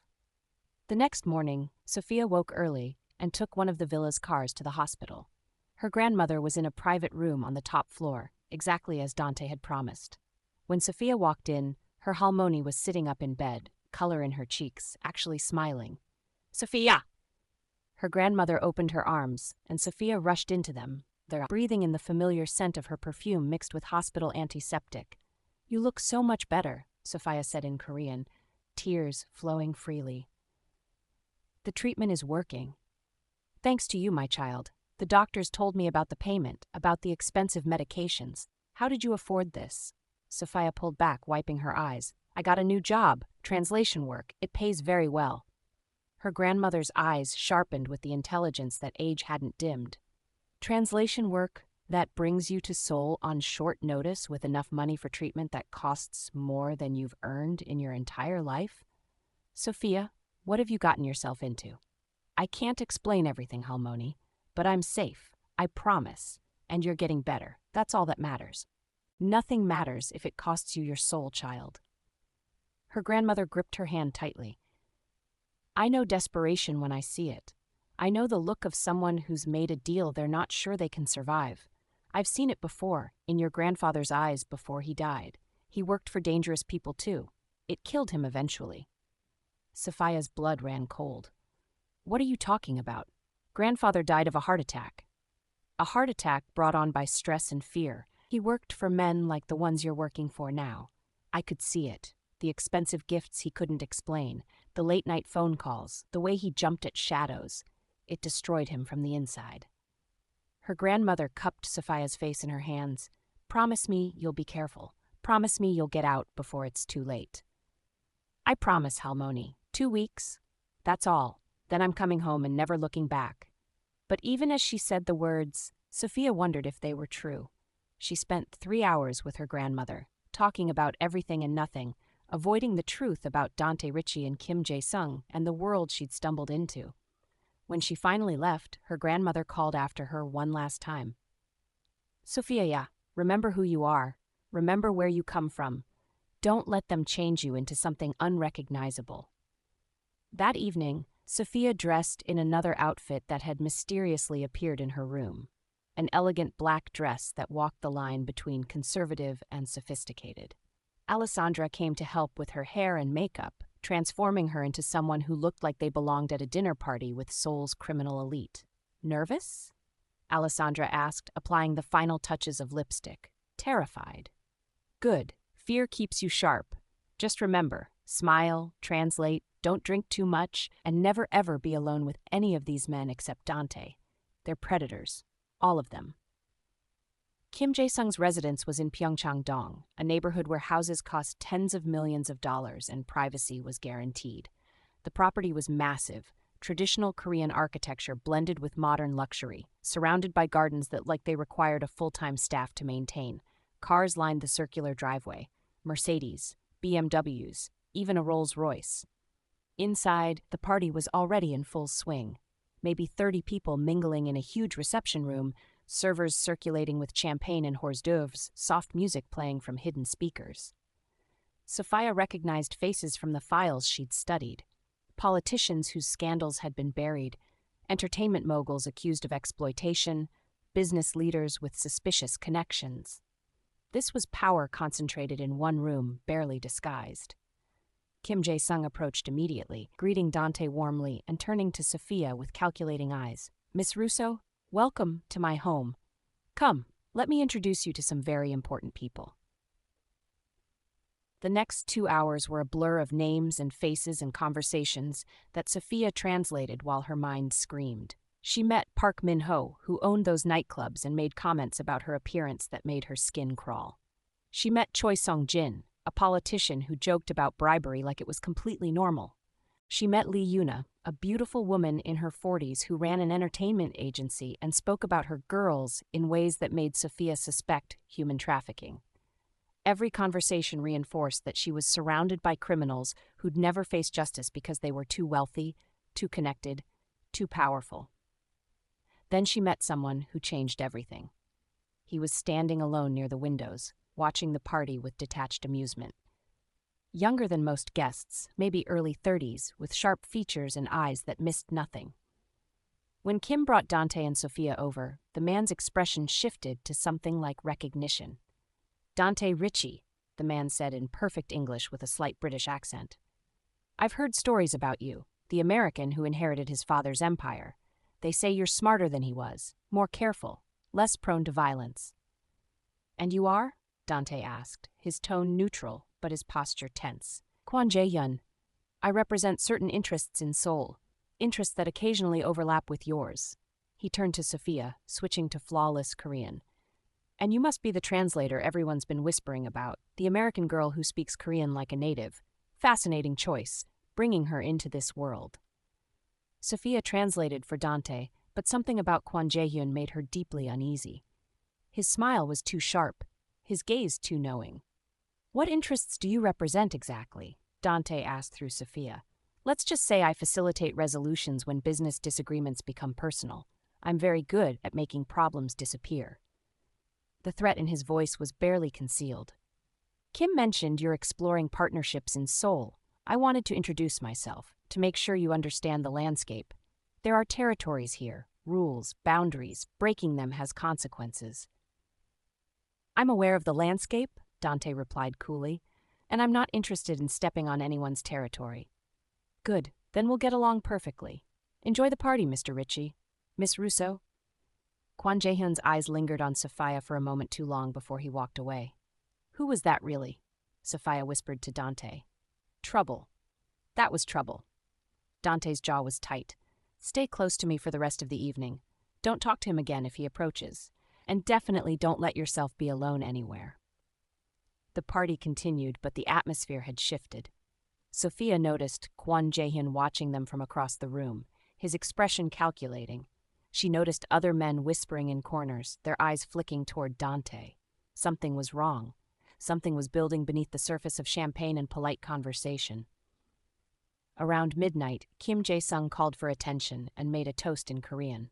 The next morning, Sophia woke early and took one of the villa's cars to the hospital. Her grandmother was in a private room on the top floor, exactly as Dante had promised. When Sophia walked in, her Halmoni was sitting up in bed, color in her cheeks, actually smiling. "Sophia!" Her grandmother opened her arms, and Sophia rushed into them, breathing in the familiar scent of her perfume mixed with hospital antiseptic. "You look so much better," Sophia said in Korean, tears flowing freely. "The treatment is working. Thanks to you, my child. The doctors told me about the payment, about the expensive medications. How did you afford this?" Sophia pulled back, wiping her eyes. "I got a new job, translation work. It pays very well." Her grandmother's eyes sharpened with the intelligence that age hadn't dimmed. "Translation work that brings you to Seoul on short notice with enough money for treatment that costs more than you've earned in your entire life? Sophia, what have you gotten yourself into? I can't explain everything, Halmoni, but I'm safe, I promise, and you're getting better. That's all that matters. Nothing matters if it costs you your soul, child." Her grandmother gripped her hand tightly. "I know desperation when I see it. I know the look of someone who's made a deal they're not sure they can survive. I've seen it before, in your grandfather's eyes before he died. He worked for dangerous people too. It killed him eventually." Sophia's blood ran cold. "What are you talking about? Grandfather died of a heart attack." "A heart attack brought on by stress and fear. He worked for men like the ones you're working for now. I could see it. The expensive gifts he couldn't explain, the late-night phone calls, the way he jumped at shadows. It destroyed him from the inside." Her grandmother cupped Sophia's face in her hands. "Promise me you'll be careful. Promise me you'll get out before it's too late." "I promise, Halmoni. 2 weeks. That's all. Then I'm coming home and never looking back." But even as she said the words, Sophia wondered if they were true. She spent 3 hours with her grandmother, talking about everything and nothing, avoiding the truth about Dante Richi and Kim Jae-sung and the world she'd stumbled into. When she finally left, her grandmother called after her one last time. "Sophia, remember who you are. Remember where you come from. Don't let them change you into something unrecognizable." That evening, Sophia dressed in another outfit that had mysteriously appeared in her room, an elegant black dress that walked the line between conservative and sophisticated. Alessandra came to help with her hair and makeup, transforming her into someone who looked like they belonged at a dinner party with Seoul's criminal elite. "Nervous?" Alessandra asked, applying the final touches of lipstick. "Terrified." "Good. Fear keeps you sharp. Just remember, smile, translate, don't drink too much, and never ever be alone with any of these men except Dante. They're predators. All of them." Kim Jae-sung's residence was in Pyeongchang-dong, a neighborhood where houses cost tens of millions of dollars and privacy was guaranteed. The property was massive, traditional Korean architecture blended with modern luxury, surrounded by gardens that like they required a full-time staff to maintain. Cars lined the circular driveway, Mercedes, BMWs, even a Rolls-Royce. Inside, the party was already in full swing. Maybe 30 people mingling in a huge reception room, servers circulating with champagne and hors d'oeuvres, soft music playing from hidden speakers. Sophia recognized faces from the files she'd studied. Politicians whose scandals had been buried, entertainment moguls accused of exploitation, business leaders with suspicious connections. This was power concentrated in one room, barely disguised. Kim Jae-sung approached immediately, greeting Dante warmly and turning to Sophia with calculating eyes. "Miss Russo, welcome to my home. Come, let me introduce you to some very important people." The next 2 hours were a blur of names and faces and conversations that Sophia translated while her mind screamed. She met Park Min-ho, who owned those nightclubs and made comments about her appearance that made her skin crawl. She met Choi Song-jin, a politician who joked about bribery like it was completely normal. She met Lee Yuna, a beautiful woman in her 40s who ran an entertainment agency and spoke about her girls in ways that made Sophia suspect human trafficking. Every conversation reinforced that she was surrounded by criminals who'd never face justice because they were too wealthy, too connected, too powerful. Then she met someone who changed everything. He was standing alone near the windows, watching the party with detached amusement. Younger than most guests, maybe early 30s, with sharp features and eyes that missed nothing. When Kim brought Dante and Sophia over, the man's expression shifted to something like recognition. "Dante Richi," the man said in perfect English with a slight British accent. "I've heard stories about you, the American who inherited his father's empire. They say you're smarter than he was, more careful, less prone to violence." "And you are?" Dante asked, his tone neutral, but his posture tense. "Kwon Jae-hyun. I represent certain interests in Seoul, interests that occasionally overlap with yours." He turned to Sophia, switching to flawless Korean. "And you must be the translator everyone's been whispering about, the American girl who speaks Korean like a native. Fascinating choice, bringing her into this world." Sophia translated for Dante, but something about Kwon Jae-hyun made her deeply uneasy. His smile was too sharp, his gaze too knowing. "What interests do you represent exactly?" Dante asked through Sophia. "Let's just say I facilitate resolutions when business disagreements become personal. I'm very good at making problems disappear." The threat in his voice was barely concealed. "Kim mentioned you're exploring partnerships in Seoul. I wanted to introduce myself, to make sure you understand the landscape. There are territories here, rules, boundaries. Breaking them has consequences." "I'm aware of the landscape," Dante replied coolly, "and I'm not interested in stepping on anyone's territory." "Good, then we'll get along perfectly. Enjoy the party, Mr. Richi. Miss Russo." Kwon Jae-hyun's eyes lingered on Sophia for a moment too long before he walked away. "Who was that really?" Sophia whispered to Dante. "Trouble. That was trouble." Dante's jaw was tight. "Stay close to me for the rest of the evening. Don't talk to him again if he approaches. And definitely don't let yourself be alone anywhere." The party continued, but the atmosphere had shifted. Sophia noticed Kwon Jae-hyun watching them from across the room, his expression calculating. She noticed other men whispering in corners, their eyes flicking toward Dante. Something was wrong. Something was building beneath the surface of champagne and polite conversation. Around midnight, Kim Jae-sung called for attention and made a toast in Korean.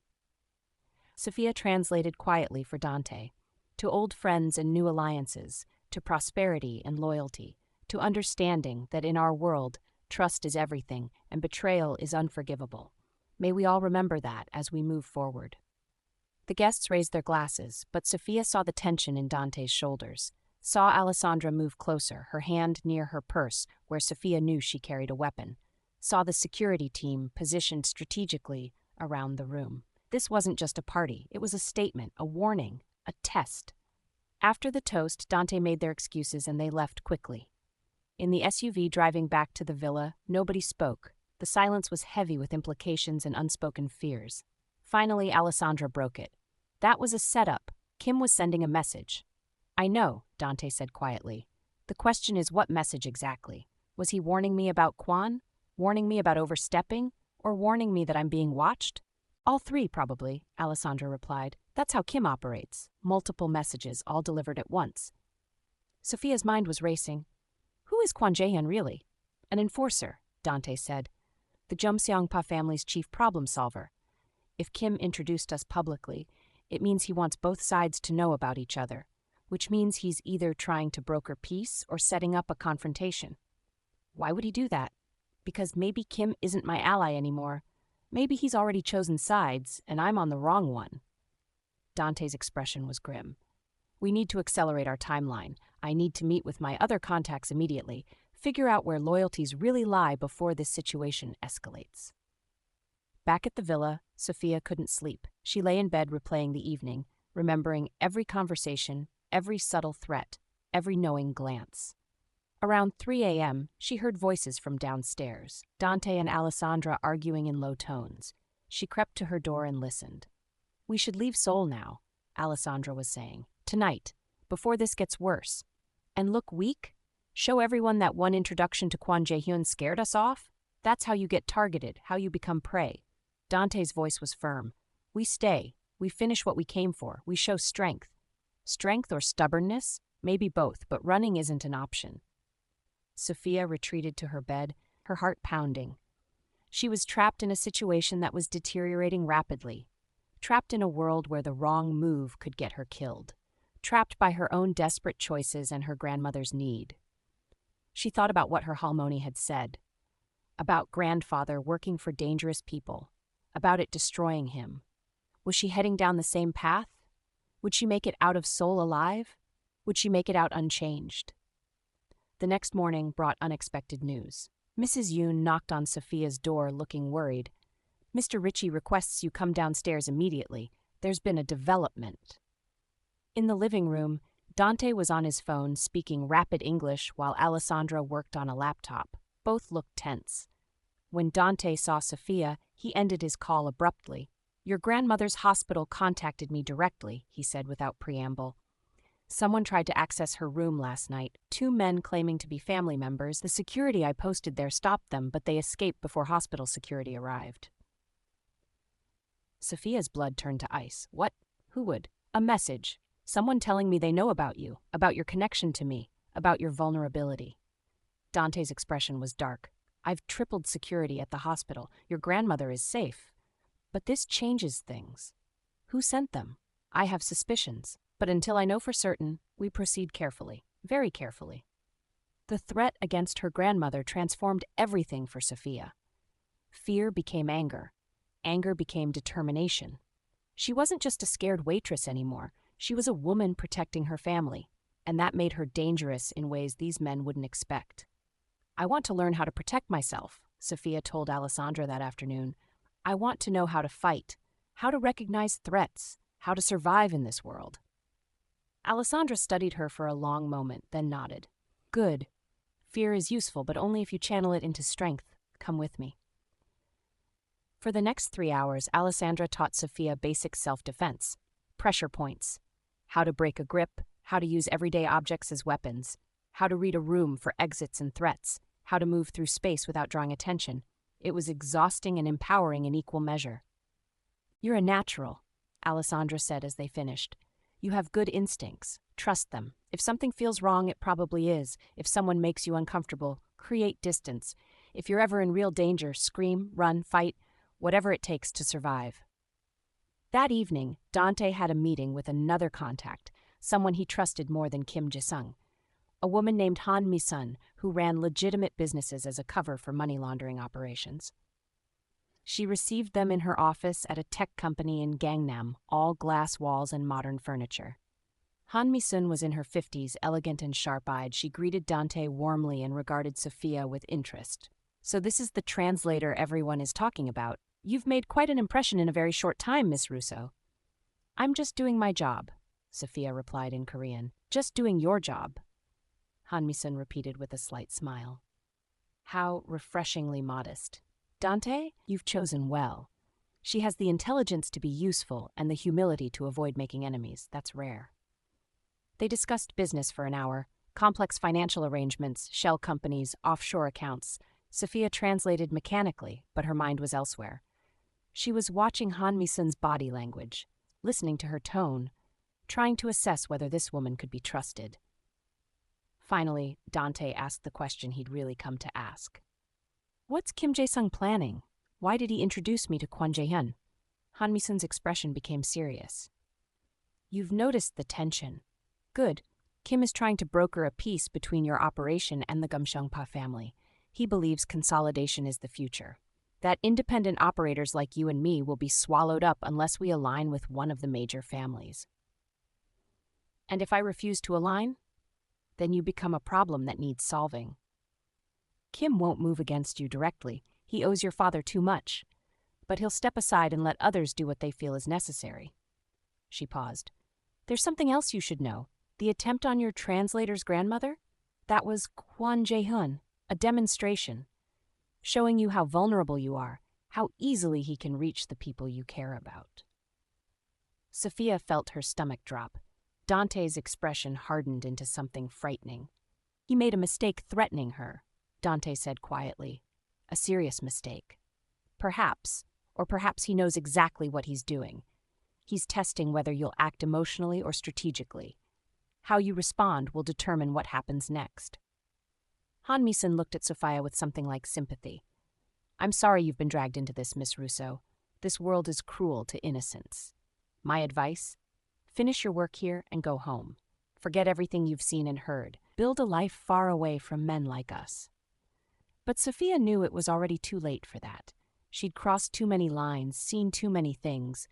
Sophia translated quietly for Dante. "To old friends and new alliances, to prosperity and loyalty, to understanding that in our world, trust is everything and betrayal is unforgivable. May we all remember that as we move forward." The guests raised their glasses, but Sophia saw the tension in Dante's shoulders. saw Alessandra move closer, her hand near her purse, where Sophia knew she carried a weapon, saw the security team positioned strategically around the room. This wasn't just a party, it was a statement, a warning, a test. After the toast, Dante made their excuses and they left quickly. In the SUV driving back to the villa, nobody spoke. The silence was heavy with implications and unspoken fears. Finally, Alessandra broke it. That was a setup. Kim was sending a message. I know, Dante said quietly. The question is, what message exactly? Was he warning me about Kwan? Warning me about overstepping? Or warning me that I'm being watched? All three, probably, Alessandra replied. That's how Kim operates. Multiple messages, all delivered at once. Sophia's mind was racing. Who is Kwan Jae-hyun really? An enforcer, Dante said. The Jeomseongpa family's chief problem solver. If Kim introduced us publicly, it means he wants both sides to know about each other, which means he's either trying to broker peace or setting up a confrontation. Why would he do that? Because maybe Kim isn't my ally anymore. Maybe he's already chosen sides, and I'm on the wrong one. Dante's expression was grim. We need to accelerate our timeline. I need to meet with my other contacts immediately, figure out where loyalties really lie before this situation escalates. Back at the villa, Sophia couldn't sleep. She lay in bed replaying the evening, remembering every conversation, every subtle threat, every knowing glance. Around 3 a.m., she heard voices from downstairs, Dante and Alessandra arguing in low tones. She crept to her door and listened. We should leave Seoul now, Alessandra was saying. Tonight, before this gets worse. And look weak? Show everyone that one introduction to Kwan Jae-hyun scared us off? That's how you get targeted, how you become prey. Dante's voice was firm. We stay. We finish what we came for. We show strength. Strength or stubbornness? Maybe both, but running isn't an option. Sophia retreated to her bed, her heart pounding. She was trapped in a situation that was deteriorating rapidly. Trapped in a world where the wrong move could get her killed. Trapped by her own desperate choices and her grandmother's need. She thought about what her Halmoni had said. About grandfather working for dangerous people. About it destroying him. Was she heading down the same path? Would she make it out of Seoul alive? Would she make it out unchanged? The next morning brought unexpected news. Mrs. Yoon knocked on Sophia's door looking worried. Mr. Richi requests you come downstairs immediately. There's been a development. In the living room, Dante was on his phone speaking rapid English while Alessandra worked on a laptop. Both looked tense. When Dante saw Sophia, he ended his call abruptly. Your grandmother's hospital contacted me directly, he said without preamble. Someone tried to access her room last night. 2 men claiming to be family members. The security I posted there stopped them, but they escaped before hospital security arrived. Sophia's blood turned to ice. What? Who would? A message. Someone telling me they know about you, about your connection to me, about your vulnerability. Dante's expression was dark. I've tripled security at the hospital. Your grandmother is safe. But this changes things. Who sent them? I have suspicions. But until I know for certain, we proceed carefully, very carefully. The threat against her grandmother transformed everything for Sophia. Fear became anger. Anger became determination. She wasn't just a scared waitress anymore. She was a woman protecting her family, and that made her dangerous in ways these men wouldn't expect. I want to learn how to protect myself, Sophia told Alessandra that afternoon. I want to know how to fight, how to recognize threats, how to survive in this world. Alessandra studied her for a long moment, then nodded. Good. Fear is useful, but only if you channel it into strength. Come with me. For the next 3 hours, Alessandra taught Sophia basic self-defense, pressure points, how to break a grip, how to use everyday objects as weapons, how to read a room for exits and threats, how to move through space without drawing attention. It was exhausting and empowering in equal measure. You're a natural, Alessandra said as they finished. You have good instincts. Trust them. If something feels wrong, it probably is. If someone makes you uncomfortable, create distance. If you're ever in real danger, scream, run, fight, whatever it takes to survive. That evening, Dante had a meeting with another contact, someone he trusted more than Kim Jae-sung, a woman named Han Mi-sun who ran legitimate businesses as a cover for money laundering operations. She received them in her office at a tech company in Gangnam, all glass walls and modern furniture. Han Mi-sun was in her 50s, elegant and sharp-eyed. She greeted Dante warmly and regarded Sophia with interest. "So this is the translator everyone is talking about. You've made quite an impression in a very short time, Miss Russo." "I'm just doing my job," Sophia replied in Korean. "Just doing your job," Han Mi-sun repeated with a slight smile. How refreshingly modest. "Dante, you've chosen well. She has the intelligence to be useful and the humility to avoid making enemies. That's rare." They discussed business for an hour, complex financial arrangements, shell companies, offshore accounts. Sophia translated mechanically, but her mind was elsewhere. She was watching Han Mi-sun's body language, listening to her tone, trying to assess whether this woman could be trusted. Finally, Dante asked the question he'd really come to ask. "What's Kim Jae-sung planning? Why did he introduce me to Kwon Jae-hyun?" Han Mi-sun's expression became serious. "You've noticed the tension. Good. Kim is trying to broker a peace between your operation and the Gumseongpa family. He believes consolidation is the future. That independent operators like you and me will be swallowed up unless we align with one of the major families. And if I refuse to align, then you become a problem that needs solving. Kim won't move against you directly. He owes your father too much. But he'll step aside and let others do what they feel is necessary." She paused. "There's something else you should know. The attempt on your translator's grandmother? That was Kwon Jae-hyun, a demonstration, showing you how vulnerable you are, how easily he can reach the people you care about." Sophia felt her stomach drop. Dante's expression hardened into something frightening. "He made a mistake threatening her," Dante said quietly. "A serious mistake. Perhaps, or perhaps he knows exactly what he's doing. He's testing whether you'll act emotionally or strategically. How you respond will determine what happens next." Han Mi-sun looked at Sophia with something like sympathy. "I'm sorry you've been dragged into this, Miss Russo. This world is cruel to innocence. My advice? Finish your work here and go home. Forget everything you've seen and heard. Build a life far away from men like us." But Sophia knew it was already too late for that. She'd crossed too many lines, seen too many things,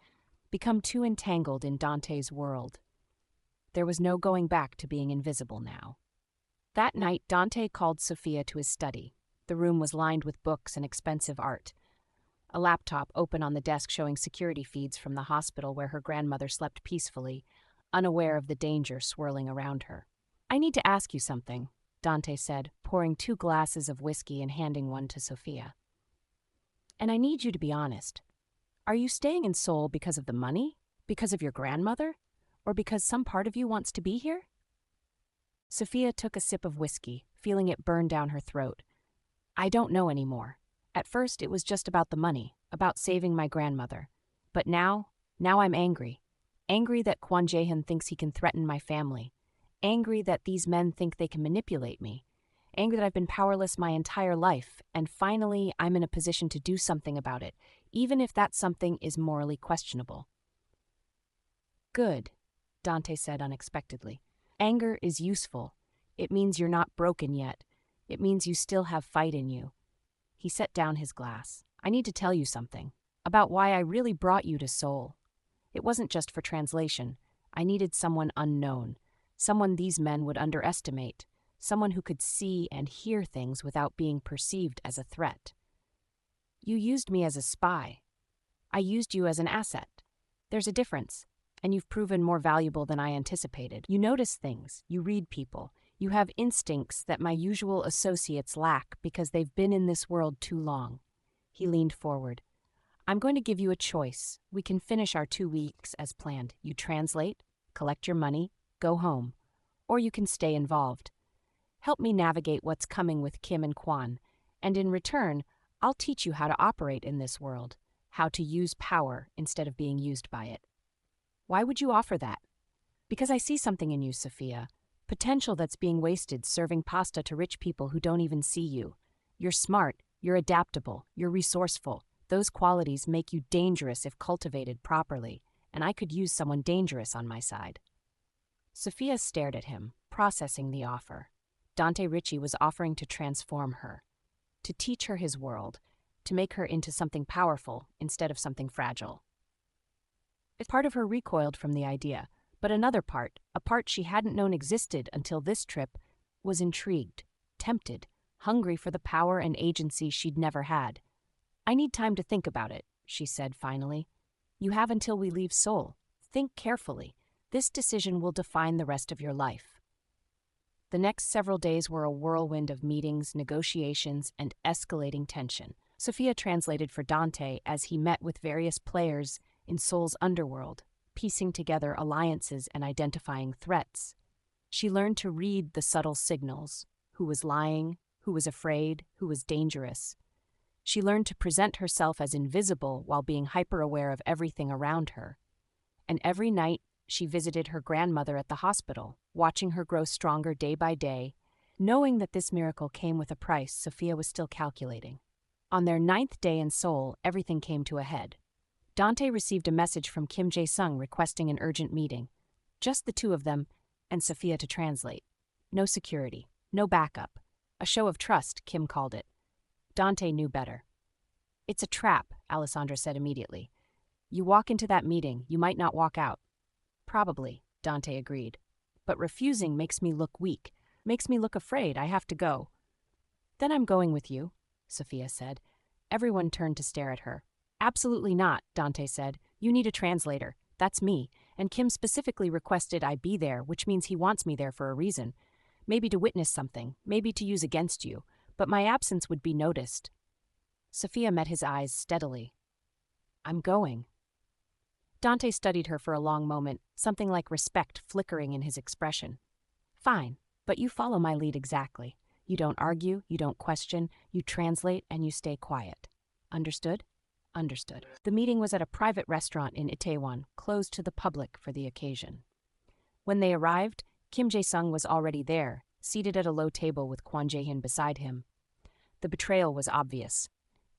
become too entangled in Dante's world. There was no going back to being invisible now. That night, Dante called Sophia to his study. The room was lined with books and expensive art. A laptop open on the desk showing security feeds from the hospital where her grandmother slept peacefully, unaware of the danger swirling around her. "I need to ask you something," Dante said, pouring 2 glasses of whiskey and handing one to Sophia. "And I need you to be honest. Are you staying in Seoul because of the money? Because of your grandmother? Or because some part of you wants to be here?" Sophia took a sip of whiskey, feeling it burn down her throat. "I don't know anymore. At first, it was just about the money, about saving my grandmother. But now I'm angry. Angry that Kwon Jae-hyun thinks he can threaten my family. Angry that these men think they can manipulate me. Angry that I've been powerless my entire life, and finally I'm in a position to do something about it, even if that something is morally questionable." "Good," Dante said unexpectedly. "Anger is useful. It means you're not broken yet. It means you still have fight in you." He set down his glass. "I need to tell you something about why I really brought you to Seoul. It wasn't just for translation. I needed someone unknown, someone these men would underestimate, someone who could see and hear things without being perceived as a threat. You used me as a spy. I used you as an asset. There's a difference, and you've proven more valuable than I anticipated. You notice things, you read people, you have instincts that my usual associates lack because they've been in this world too long." He leaned forward. "I'm going to give you a choice. We can finish our 2 weeks as planned. You translate, collect your money, go home. Or you can stay involved. Help me navigate what's coming with Kim and Kwon, and in return, I'll teach you how to operate in this world, how to use power instead of being used by it." "Why would you offer that?" "Because I see something in you, Sophia. Potential that's being wasted serving pasta to rich people who don't even see you. You're smart, you're adaptable, you're resourceful. Those qualities make you dangerous if cultivated properly, and I could use someone dangerous on my side." Sophia stared at him, processing the offer. Dante Richi was offering to transform her, to teach her his world, to make her into something powerful instead of something fragile. Part of her recoiled from the idea, But another part, a part she hadn't known existed until this trip, was intrigued, tempted, hungry for the power and agency she'd never had. "I need time to think about it," she said finally. "You have until we leave Seoul. Think carefully. This decision will define the rest of your life." The next several days were a whirlwind of meetings, negotiations, and escalating tension. Sophia translated for Dante as he met with various players in Seoul's underworld, piecing together alliances and identifying threats. She learned to read the subtle signals: who was lying, who was afraid, who was dangerous. She learned to present herself as invisible while being hyper-aware of everything around her. And every night, she visited her grandmother at the hospital, watching her grow stronger day by day. Knowing that this miracle came with a price, Sophia was still calculating. On their 9th day in Seoul, everything came to a head. Dante received a message from Kim Jae-sung requesting an urgent meeting. Just the two of them, and Sophia to translate. No security, no backup. A show of trust, Kim called it. Dante knew better. "It's a trap," Alessandra said immediately. "You walk into that meeting, you might not walk out." "Probably," Dante agreed. "But refusing makes me look weak, makes me look afraid. I have to go." "Then I'm going with you," Sophia said. Everyone turned to stare at her. "Absolutely not," Dante said. "You need a translator. That's me. And Kim specifically requested I be there, which means he wants me there for a reason. Maybe to witness something, maybe to use against you. But my absence would be noticed." Sophia met his eyes steadily. "I'm going." Dante studied her for a long moment, something like respect flickering in his expression. "Fine, but you follow my lead exactly. You don't argue, you don't question, you translate, and you stay quiet. Understood?" "Understood." The meeting was at a private restaurant in Itaewon, closed to the public for the occasion. When they arrived, Kim Jae-sung was already there, seated at a low table with Kwon Jae-hyun beside him. The betrayal was obvious.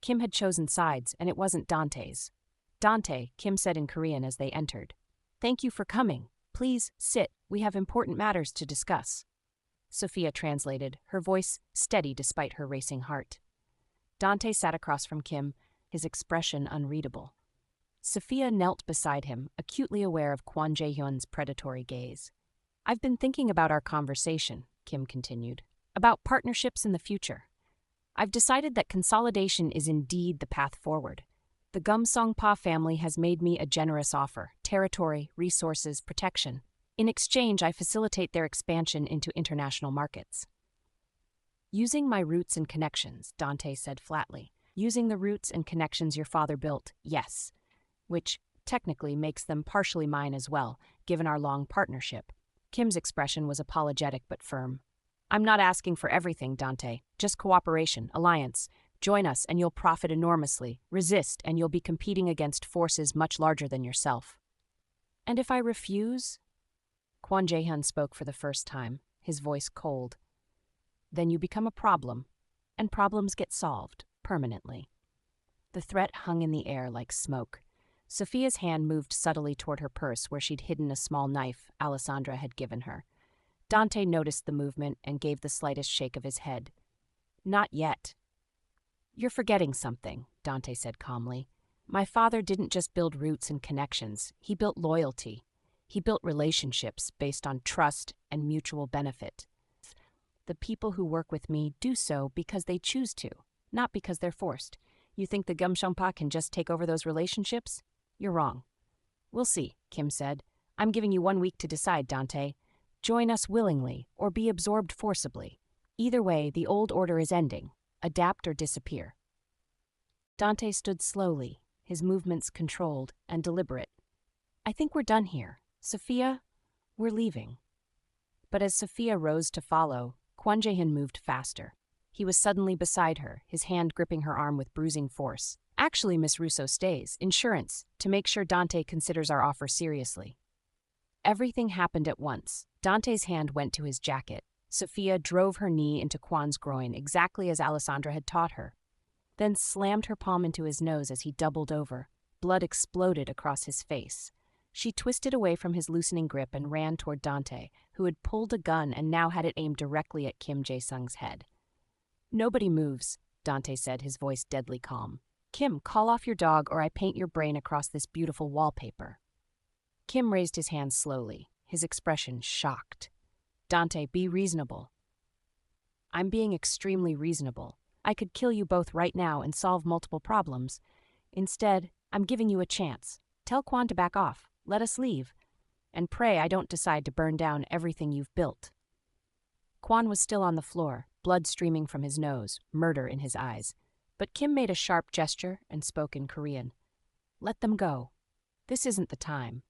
Kim had chosen sides, and it wasn't Dante's. "Dante," Kim said in Korean as they entered. "Thank you for coming. Please, sit. We have important matters to discuss." Sophia translated, her voice steady despite her racing heart. Dante sat across from Kim, his expression unreadable. Sophia knelt beside him, acutely aware of Kwon Jae-hyun's predatory gaze. "I've been thinking about our conversation," Kim continued, "about partnerships in the future. I've decided that consolidation is indeed the path forward. The Gumsong-pa family has made me a generous offer: territory, resources, protection. In exchange, I facilitate their expansion into international markets." "Using my roots and connections," Dante said flatly. "Using the roots and connections your father built, yes. Which technically makes them partially mine as well, given our long partnership." Kim's expression was apologetic but firm. "I'm not asking for everything, Dante. Just cooperation, alliance. Join us and you'll profit enormously. Resist and you'll be competing against forces much larger than yourself." "And if I refuse?" Kwon Jae-hyun spoke for the first time, his voice cold. "Then you become a problem, and problems get solved, permanently." The threat hung in the air like smoke. Sophia's hand moved subtly toward her purse where she'd hidden a small knife Alessandra had given her. Dante noticed the movement and gave the slightest shake of his head. "Not yet." "You're forgetting something," Dante said calmly. "My father didn't just build roots and connections. He built loyalty. He built relationships based on trust and mutual benefit. The people who work with me do so because they choose to, not because they're forced. You think the Gumsongpa can just take over those relationships? You're wrong." "We'll see," Kim said. "I'm giving you 1 week to decide, Dante. Join us willingly or be absorbed forcibly. Either way, the old order is ending. Adapt or disappear." Dante stood slowly, his movements controlled and deliberate. "I think we're done here. Sophia, we're leaving." But as Sophia rose to follow, Kwon Jae-hyun moved faster. He was suddenly beside her, his hand gripping her arm with bruising force. "Actually, Miss Russo stays. Insurance, to make sure Dante considers our offer seriously." Everything happened at once. Dante's hand went to his jacket. Sophia drove her knee into Kwon's groin exactly as Alessandra had taught her, then slammed her palm into his nose as he doubled over. Blood exploded across his face. She twisted away from his loosening grip and ran toward Dante, who had pulled a gun and now had it aimed directly at Kim Jae-sung's head. "Nobody moves," Dante said, his voice deadly calm. "Kim, call off your dog or I paint your brain across this beautiful wallpaper." Kim raised his hand slowly. his expression shocked. Dante, be reasonable. I'm being extremely reasonable. I could kill you both right now and solve multiple problems. Instead, I'm giving you a chance. Tell Quan to back off. Let us leave. And pray I don't decide to burn down everything you've built. Quan was still on the floor, blood streaming from his nose, murder in his eyes. But Kim made a sharp gesture and spoke in Korean. Let them go. This isn't the time.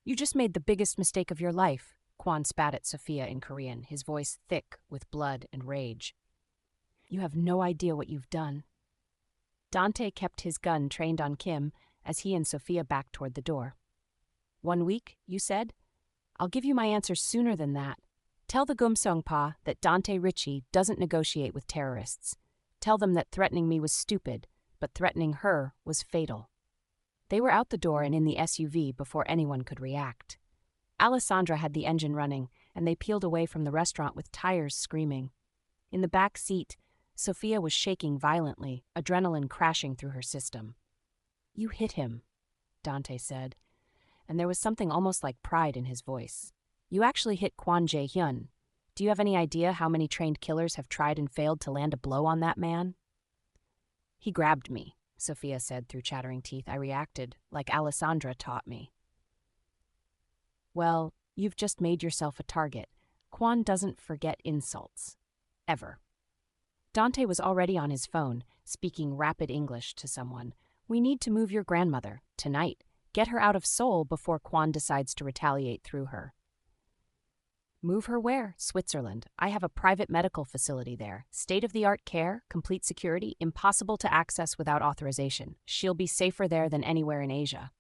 You just made the biggest mistake of your life. Quan spat at Sophia in Korean, his voice thick with blood and rage. You have no idea what you've done. Dante kept his gun trained on Kim as he and Sophia backed toward the door. 1 week, you said? I'll give you my answer sooner than that. Tell the Gumseongpa that Dante Richi doesn't negotiate with terrorists. Tell them that threatening me was stupid, but threatening her was fatal. They were out the door and in the SUV before anyone could react. Alessandra had the engine running, and they peeled away from the restaurant with tires screaming. In the back seat, Sophia was shaking violently, adrenaline crashing through her system. You hit him, Dante said, and there was something almost like pride in his voice. You actually hit Kwon Jae-hyun. Do you have any idea how many trained killers have tried and failed to land a blow on that man? He grabbed me, Sophia said through chattering teeth. I reacted, like Alessandra taught me. Well, you've just made yourself a target. Kwon doesn't forget insults. Ever. Dante was already on his phone, speaking rapid English to someone. We need to move your grandmother, tonight. Get her out of Seoul before Kwon decides to retaliate through her. Move her where? Switzerland. I have a private medical facility there. State-of-the-art care, complete security, impossible to access without authorization. She'll be safer there than anywhere in Asia.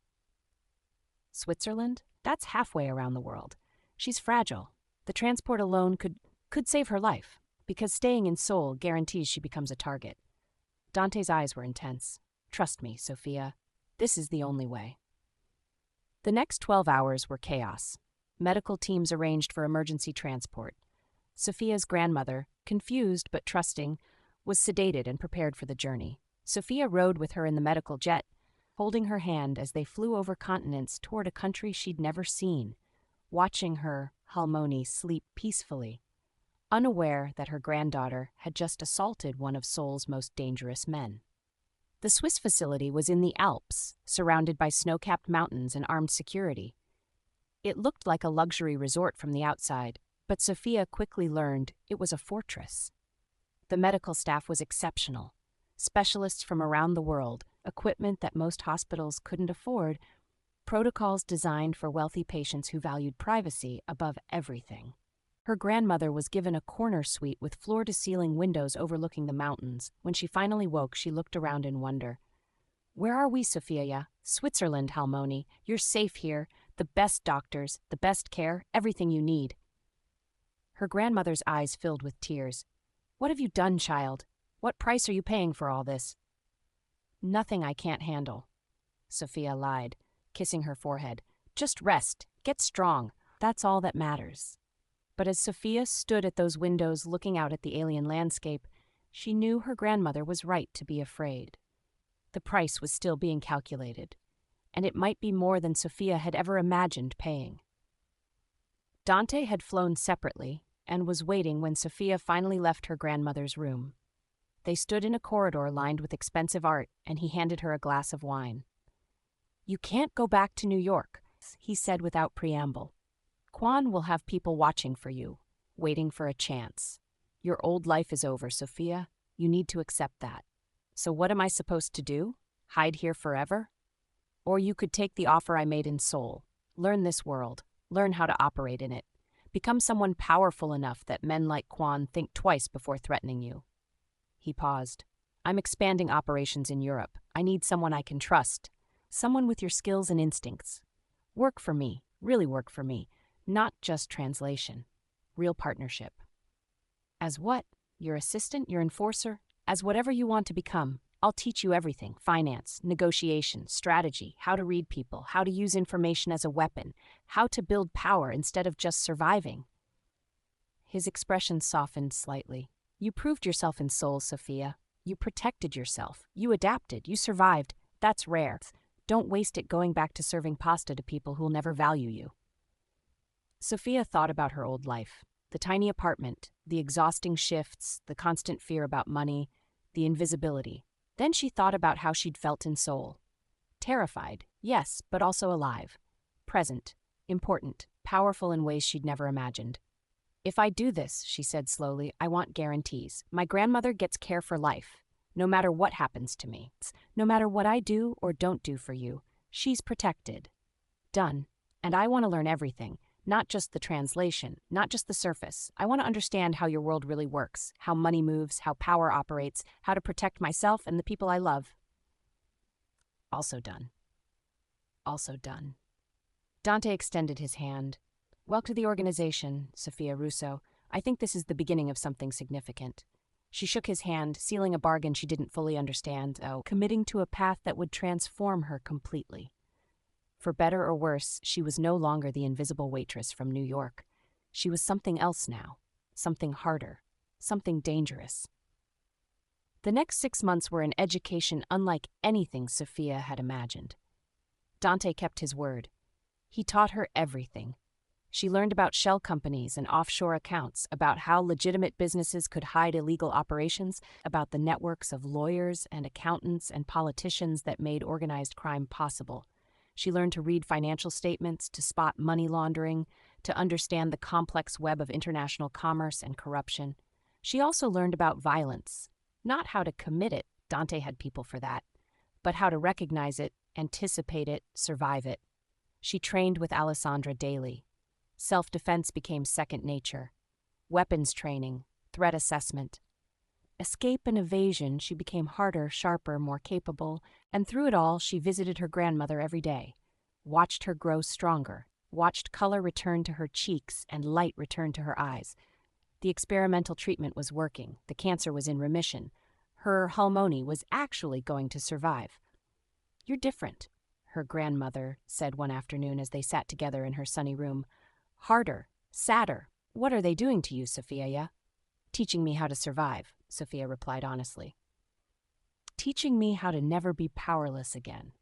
Switzerland? That's halfway around the world. She's fragile. The transport alone could save her life, because staying in Seoul guarantees she becomes a target. Dante's eyes were intense. Trust me, Sophia. This is the only way. The next 12 hours were chaos. Medical teams arranged for emergency transport. Sophia's grandmother, confused but trusting, was sedated and prepared for the journey. Sophia rode with her in the medical jet, holding her hand as they flew over continents toward a country she'd never seen, watching her, Halmoni, sleep peacefully, unaware that her granddaughter had just assaulted one of Seoul's most dangerous men. The Swiss facility was in the Alps, surrounded by snow-capped mountains and armed security. It looked like a luxury resort from the outside, but Sophia quickly learned it was a fortress. The medical staff was exceptional. Specialists from around the world, equipment that most hospitals couldn't afford, protocols designed for wealthy patients who valued privacy above everything. Her grandmother was given a corner suite with floor-to-ceiling windows overlooking the mountains. When she finally woke, she looked around in wonder. Where are we, Sophia? Switzerland, Halmoni. You're safe here. The best doctors, the best care, everything you need. Her grandmother's eyes filled with tears. What have you done, child? What price are you paying for all this? Nothing I can't handle, Sophia lied, kissing her forehead. Just rest, get strong. That's all that matters. But as Sophia stood at those windows looking out at the alien landscape, she knew her grandmother was right to be afraid. The price was still being calculated, and it might be more than Sophia had ever imagined paying. Dante had flown separately and was waiting when Sophia finally left her grandmother's room. They stood in a corridor lined with expensive art, and he handed her a glass of wine. You can't go back to New York, he said without preamble. Kwon will have people watching for you, waiting for a chance. Your old life is over, Sophia. You need to accept that. So what am I supposed to do? Hide here forever? Or you could take the offer I made in Seoul. Learn this world. Learn how to operate in it. Become someone powerful enough that men like Kwon think twice before threatening you. He paused. I'm expanding operations in Europe. I need someone I can trust. Someone with your skills and instincts. Work for me. Really work for me. Not just translation. Real partnership. As what? Your assistant? Your enforcer? As whatever you want to become. I'll teach you everything. Finance, negotiation, strategy, how to read people, how to use information as a weapon, how to build power instead of just surviving. His expression softened slightly. You proved yourself in Seoul, Sophia. You protected yourself. You adapted. You survived. That's rare. Don't waste it going back to serving pasta to people who'll never value you. Sophia thought about her old life. The tiny apartment, the exhausting shifts, the constant fear about money, the invisibility. Then she thought about how she'd felt in Seoul. Terrified, yes, but also alive. Present, important, powerful in ways she'd never imagined. "If I do this," she said slowly, "I want guarantees. My grandmother gets care for life, no matter what happens to me. No matter what I do or don't do for you, she's protected. Done. And I want to learn everything, not just the translation, not just the surface. I want to understand how your world really works, how money moves, how power operates, how to protect myself and the people I love." Also done. Also done. Dante extended his hand. "Welcome to the organization, Sophia Russo. I think this is the beginning of something significant." She shook his hand, sealing a bargain she didn't fully understand, committing to a path that would transform her completely. For better or worse, she was no longer the invisible waitress from New York. She was something else now, something harder, something dangerous. The next 6 months were an education unlike anything Sophia had imagined. Dante kept his word. He taught her everything. She learned about shell companies and offshore accounts, about how legitimate businesses could hide illegal operations, about the networks of lawyers and accountants and politicians that made organized crime possible. She learned to read financial statements, to spot money laundering, to understand the complex web of international commerce and corruption. She also learned about violence. Not how to commit it, Dante had people for that, but how to recognize it, anticipate it, survive it. She trained with Alessandra daily. Self-defense became second nature. Weapons training, threat assessment. Escape and evasion, she became harder, sharper, more capable, and through it all, she visited her grandmother every day, watched her grow stronger, watched color return to her cheeks and light return to her eyes. The experimental treatment was working. The cancer was in remission. Her Halmoni was actually going to survive. "You're different," her grandmother said one afternoon as they sat together in her sunny room. "Harder, sadder. What are they doing to you, Sophia?" "Teaching me how to survive," Sophia replied honestly. "Teaching me how to never be powerless again.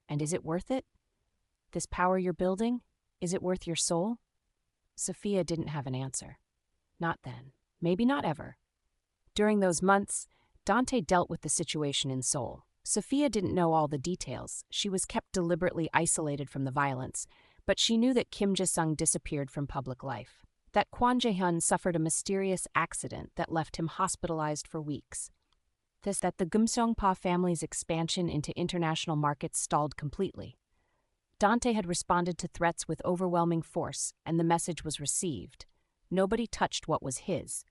And is it worth it? This power you're building, is it worth your soul?" Sophia didn't have an answer. Not then. Maybe not ever. During those months, Dante dealt with the situation in Seoul. Sophia didn't know all the details. She was kept deliberately isolated from the violence, but she knew that Kim Jae-sung disappeared from public life, that Kwon Jae-hyun suffered a mysterious accident that left him hospitalized for weeks, that the Gumseong-pa family's expansion into international markets stalled completely. Dante had responded to threats with overwhelming force, and the message was received. Nobody touched what was his.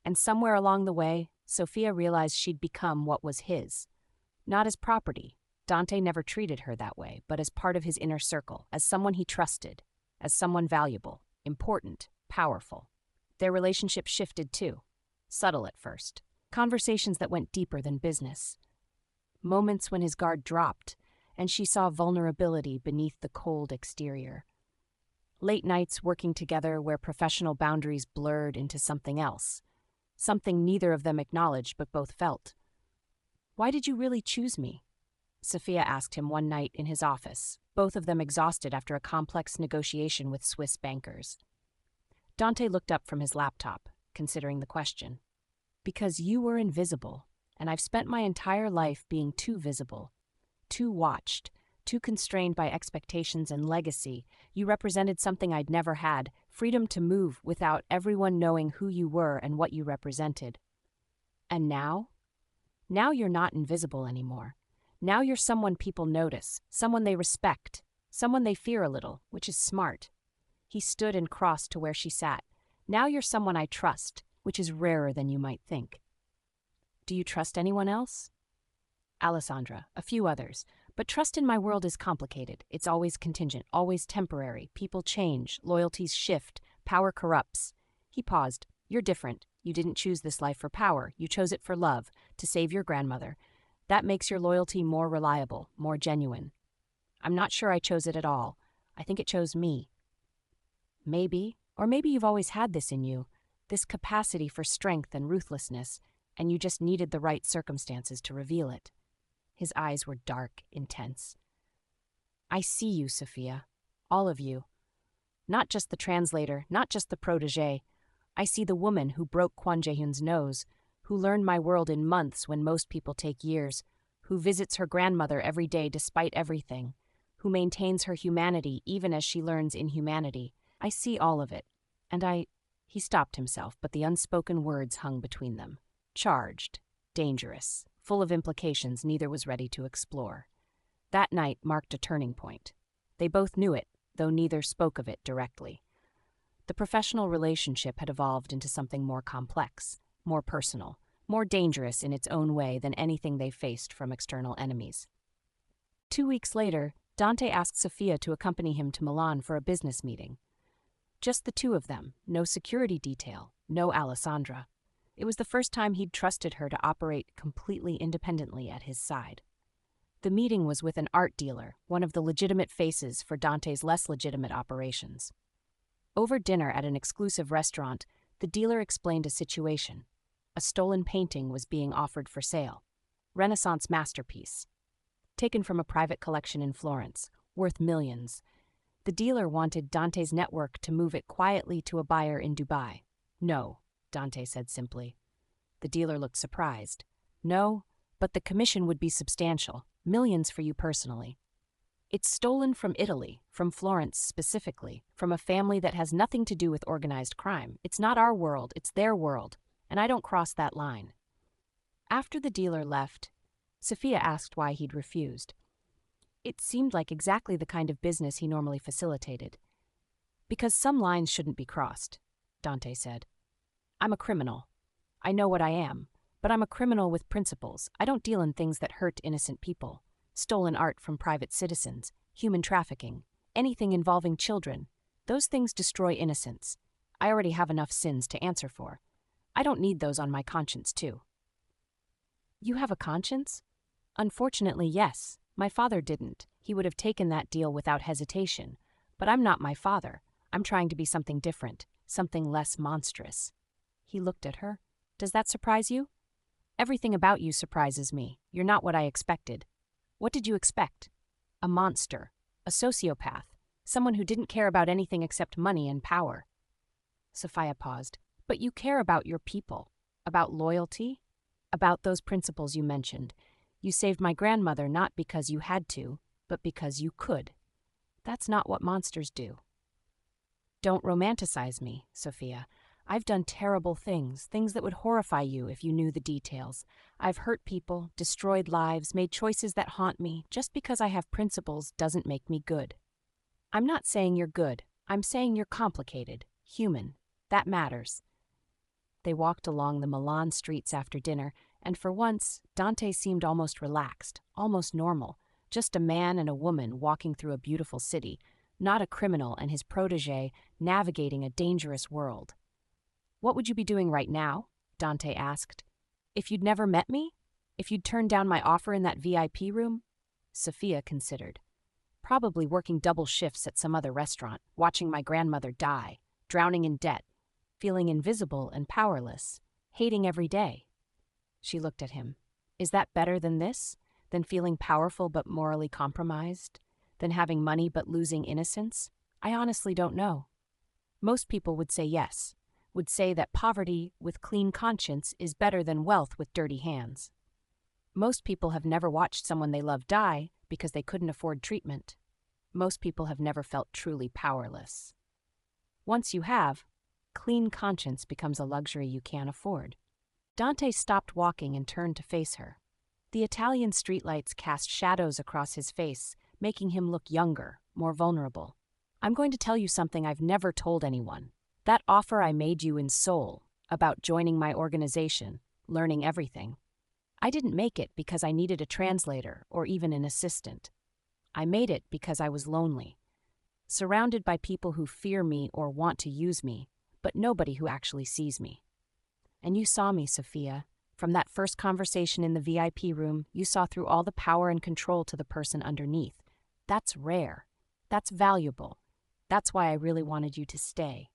And somewhere along the way, Sophia realized she'd become what was his. Not as property. Dante never treated her that way, but as part of his inner circle, as someone he trusted, as someone valuable, important, powerful. Their relationship shifted too. Subtle at first. Conversations that went deeper than business. Moments when his guard dropped, and she saw vulnerability beneath the cold exterior. Late nights working together where professional boundaries blurred into something else. Something neither of them acknowledged but both felt. "Why did you really choose me?" Sophia asked him one night in his office, both of them exhausted after a complex negotiation with Swiss bankers. Dante looked up from his laptop, considering the question. "Because you were invisible, and I've spent my entire life being too visible, too watched, too constrained by expectations and legacy. You represented something I'd never had, freedom to move without everyone knowing who you were and what you represented. And now? Now you're not invisible anymore. Now you're someone people notice, someone they respect, someone they fear a little, which is smart." He stood and crossed to where she sat. "Now you're someone I trust, which is rarer than you might think." "Do you trust anyone else?" "Alessandra, a few others. But trust in my world is complicated. It's always contingent, always temporary. People change, loyalties shift, power corrupts." He paused. "You're different. You didn't choose this life for power. You chose it for love, to save your grandmother. That makes your loyalty more reliable, more genuine. I'm not sure I chose it at all. I think it chose me." "Maybe, or maybe you've always had this in you, this capacity for strength and ruthlessness, and you just needed the right circumstances to reveal it." His eyes were dark, intense. "I see you, Sophia. All of you. Not just the translator, not just the protégé. I see the woman who broke Kwon Jae-hyun's nose, who learned my world in months when most people take years, who visits her grandmother every day despite everything, who maintains her humanity even as she learns inhumanity. I see all of it. And He stopped himself, but the unspoken words hung between them. Charged, dangerous, full of implications neither was ready to explore. That night marked a turning point. They both knew it, though neither spoke of it directly. The professional relationship had evolved into something more complex, more personal, more dangerous in its own way than anything they faced from external enemies. 2 weeks later, Dante asked Sophia to accompany him to Milan for a business meeting. Just the two of them, no security detail, no Alessandra. It was the first time he'd trusted her to operate completely independently at his side. The meeting was with an art dealer, one of the legitimate faces for Dante's less legitimate operations. Over dinner at an exclusive restaurant, the dealer explained a situation. A stolen painting was being offered for sale. Renaissance masterpiece. Taken from a private collection in Florence, worth millions. The dealer wanted Dante's network to move it quietly to a buyer in Dubai. No, Dante said simply. The dealer looked surprised. No, but the commission would be substantial, millions for you personally. It's stolen from Italy, from Florence specifically, from a family that has nothing to do with organized crime. It's not our world, it's their world, and I don't cross that line. After the dealer left, Sophia asked why he'd refused. It seemed like exactly the kind of business he normally facilitated. Because some lines shouldn't be crossed, Dante said. I'm a criminal. I know what I am, but I'm a criminal with principles. I don't deal in things that hurt innocent people. Stolen art from private citizens, human trafficking, anything involving children. Those things destroy innocence. I already have enough sins to answer for. I don't need those on my conscience, too. You have a conscience? Unfortunately, yes. My father didn't. He would have taken that deal without hesitation. But I'm not my father. I'm trying to be something different, something less monstrous. He looked at her. Does that surprise you? Everything about you surprises me. You're not what I expected. What did you expect? A monster, a sociopath, someone who didn't care about anything except money and power. Sophia paused. But you care about your people, about loyalty, about those principles you mentioned. You saved my grandmother not because you had to, but because you could. That's not what monsters do. Don't romanticize me, Sophia. I've done terrible things, things that would horrify you if you knew the details. I've hurt people, destroyed lives, made choices that haunt me. Just because I have principles doesn't make me good. I'm not saying you're good. I'm saying you're complicated, human. That matters. They walked along the Milan streets after dinner, and for once, Dante seemed almost relaxed, almost normal. Just a man and a woman walking through a beautiful city, not a criminal and his protégé navigating a dangerous world. What would you be doing right now? Dante asked. If you'd never met me? If you'd turned down my offer in that VIP room? Sophia considered. Probably working double shifts at some other restaurant, watching my grandmother die, drowning in debt, feeling invisible and powerless, hating every day. She looked at him. Is that better than this? Than feeling powerful but morally compromised? Than having money but losing innocence? I honestly don't know. Most people would say yes, would say that poverty with clean conscience is better than wealth with dirty hands. Most people have never watched someone they love die because they couldn't afford treatment. Most people have never felt truly powerless. Once you have, clean conscience becomes a luxury you can't afford. Dante stopped walking and turned to face her. The Italian streetlights cast shadows across his face, making him look younger, more vulnerable. I'm going to tell you something I've never told anyone. That offer I made you in Seoul, about joining my organization, learning everything. I didn't make it because I needed a translator or even an assistant. I made it because I was lonely, surrounded by people who fear me or want to use me, but nobody who actually sees me. And you saw me, Sophia. From that first conversation in the VIP room, you saw through all the power and control to the person underneath. That's rare. That's valuable. That's why I really wanted you to stay.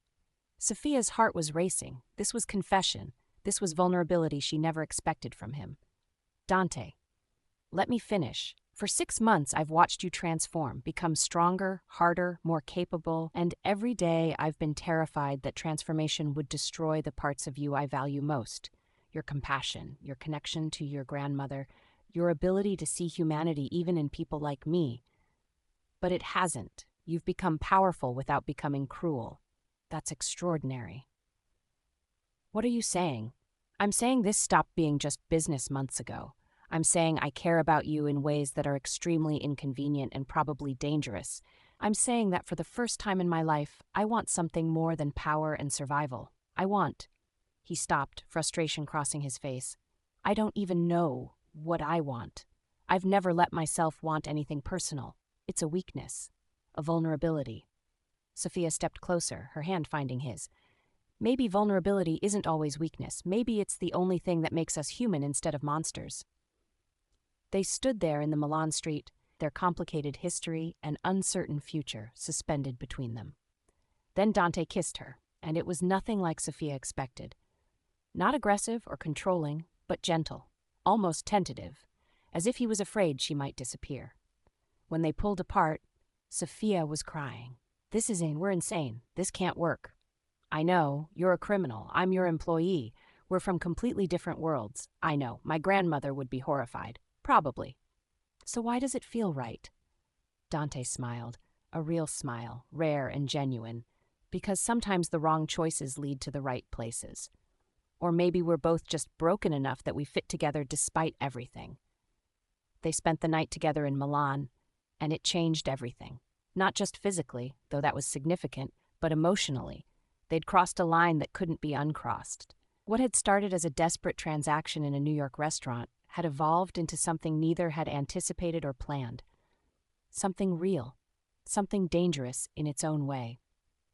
Sophia's heart was racing. This was confession. This was vulnerability she never expected from him. Dante, let me finish. For 6 months, I've watched you transform, become stronger, harder, more capable, and every day I've been terrified that transformation would destroy the parts of you I value most. Your compassion, your connection to your grandmother, your ability to see humanity even in people like me. But it hasn't. You've become powerful without becoming cruel. That's extraordinary. What are you saying? I'm saying this stopped being just business months ago. I'm saying I care about you in ways that are extremely inconvenient and probably dangerous. I'm saying that for the first time in my life, I want something more than power and survival. I want. He stopped, frustration crossing his face. I don't even know what I want. I've never let myself want anything personal. It's a weakness, a vulnerability. Sophia stepped closer, her hand finding his. Maybe vulnerability isn't always weakness. Maybe it's the only thing that makes us human instead of monsters. They stood there in the Milan street, their complicated history and uncertain future suspended between them. Then Dante kissed her, and it was nothing like Sophia expected. Not aggressive or controlling, but gentle, almost tentative, as if he was afraid she might disappear. When they pulled apart, Sophia was crying. We're insane. This can't work. I know, you're a criminal. I'm your employee. We're from completely different worlds. I know, my grandmother would be horrified. Probably. So why does it feel right? Dante smiled, a real smile, rare and genuine, because sometimes the wrong choices lead to the right places. Or maybe we're both just broken enough that we fit together despite everything. They spent the night together in Milan, and it changed everything. Not just physically, though that was significant, but emotionally. They'd crossed a line that couldn't be uncrossed. What had started as a desperate transaction in a New York restaurant had evolved into something neither had anticipated or planned. Something real, something dangerous in its own way.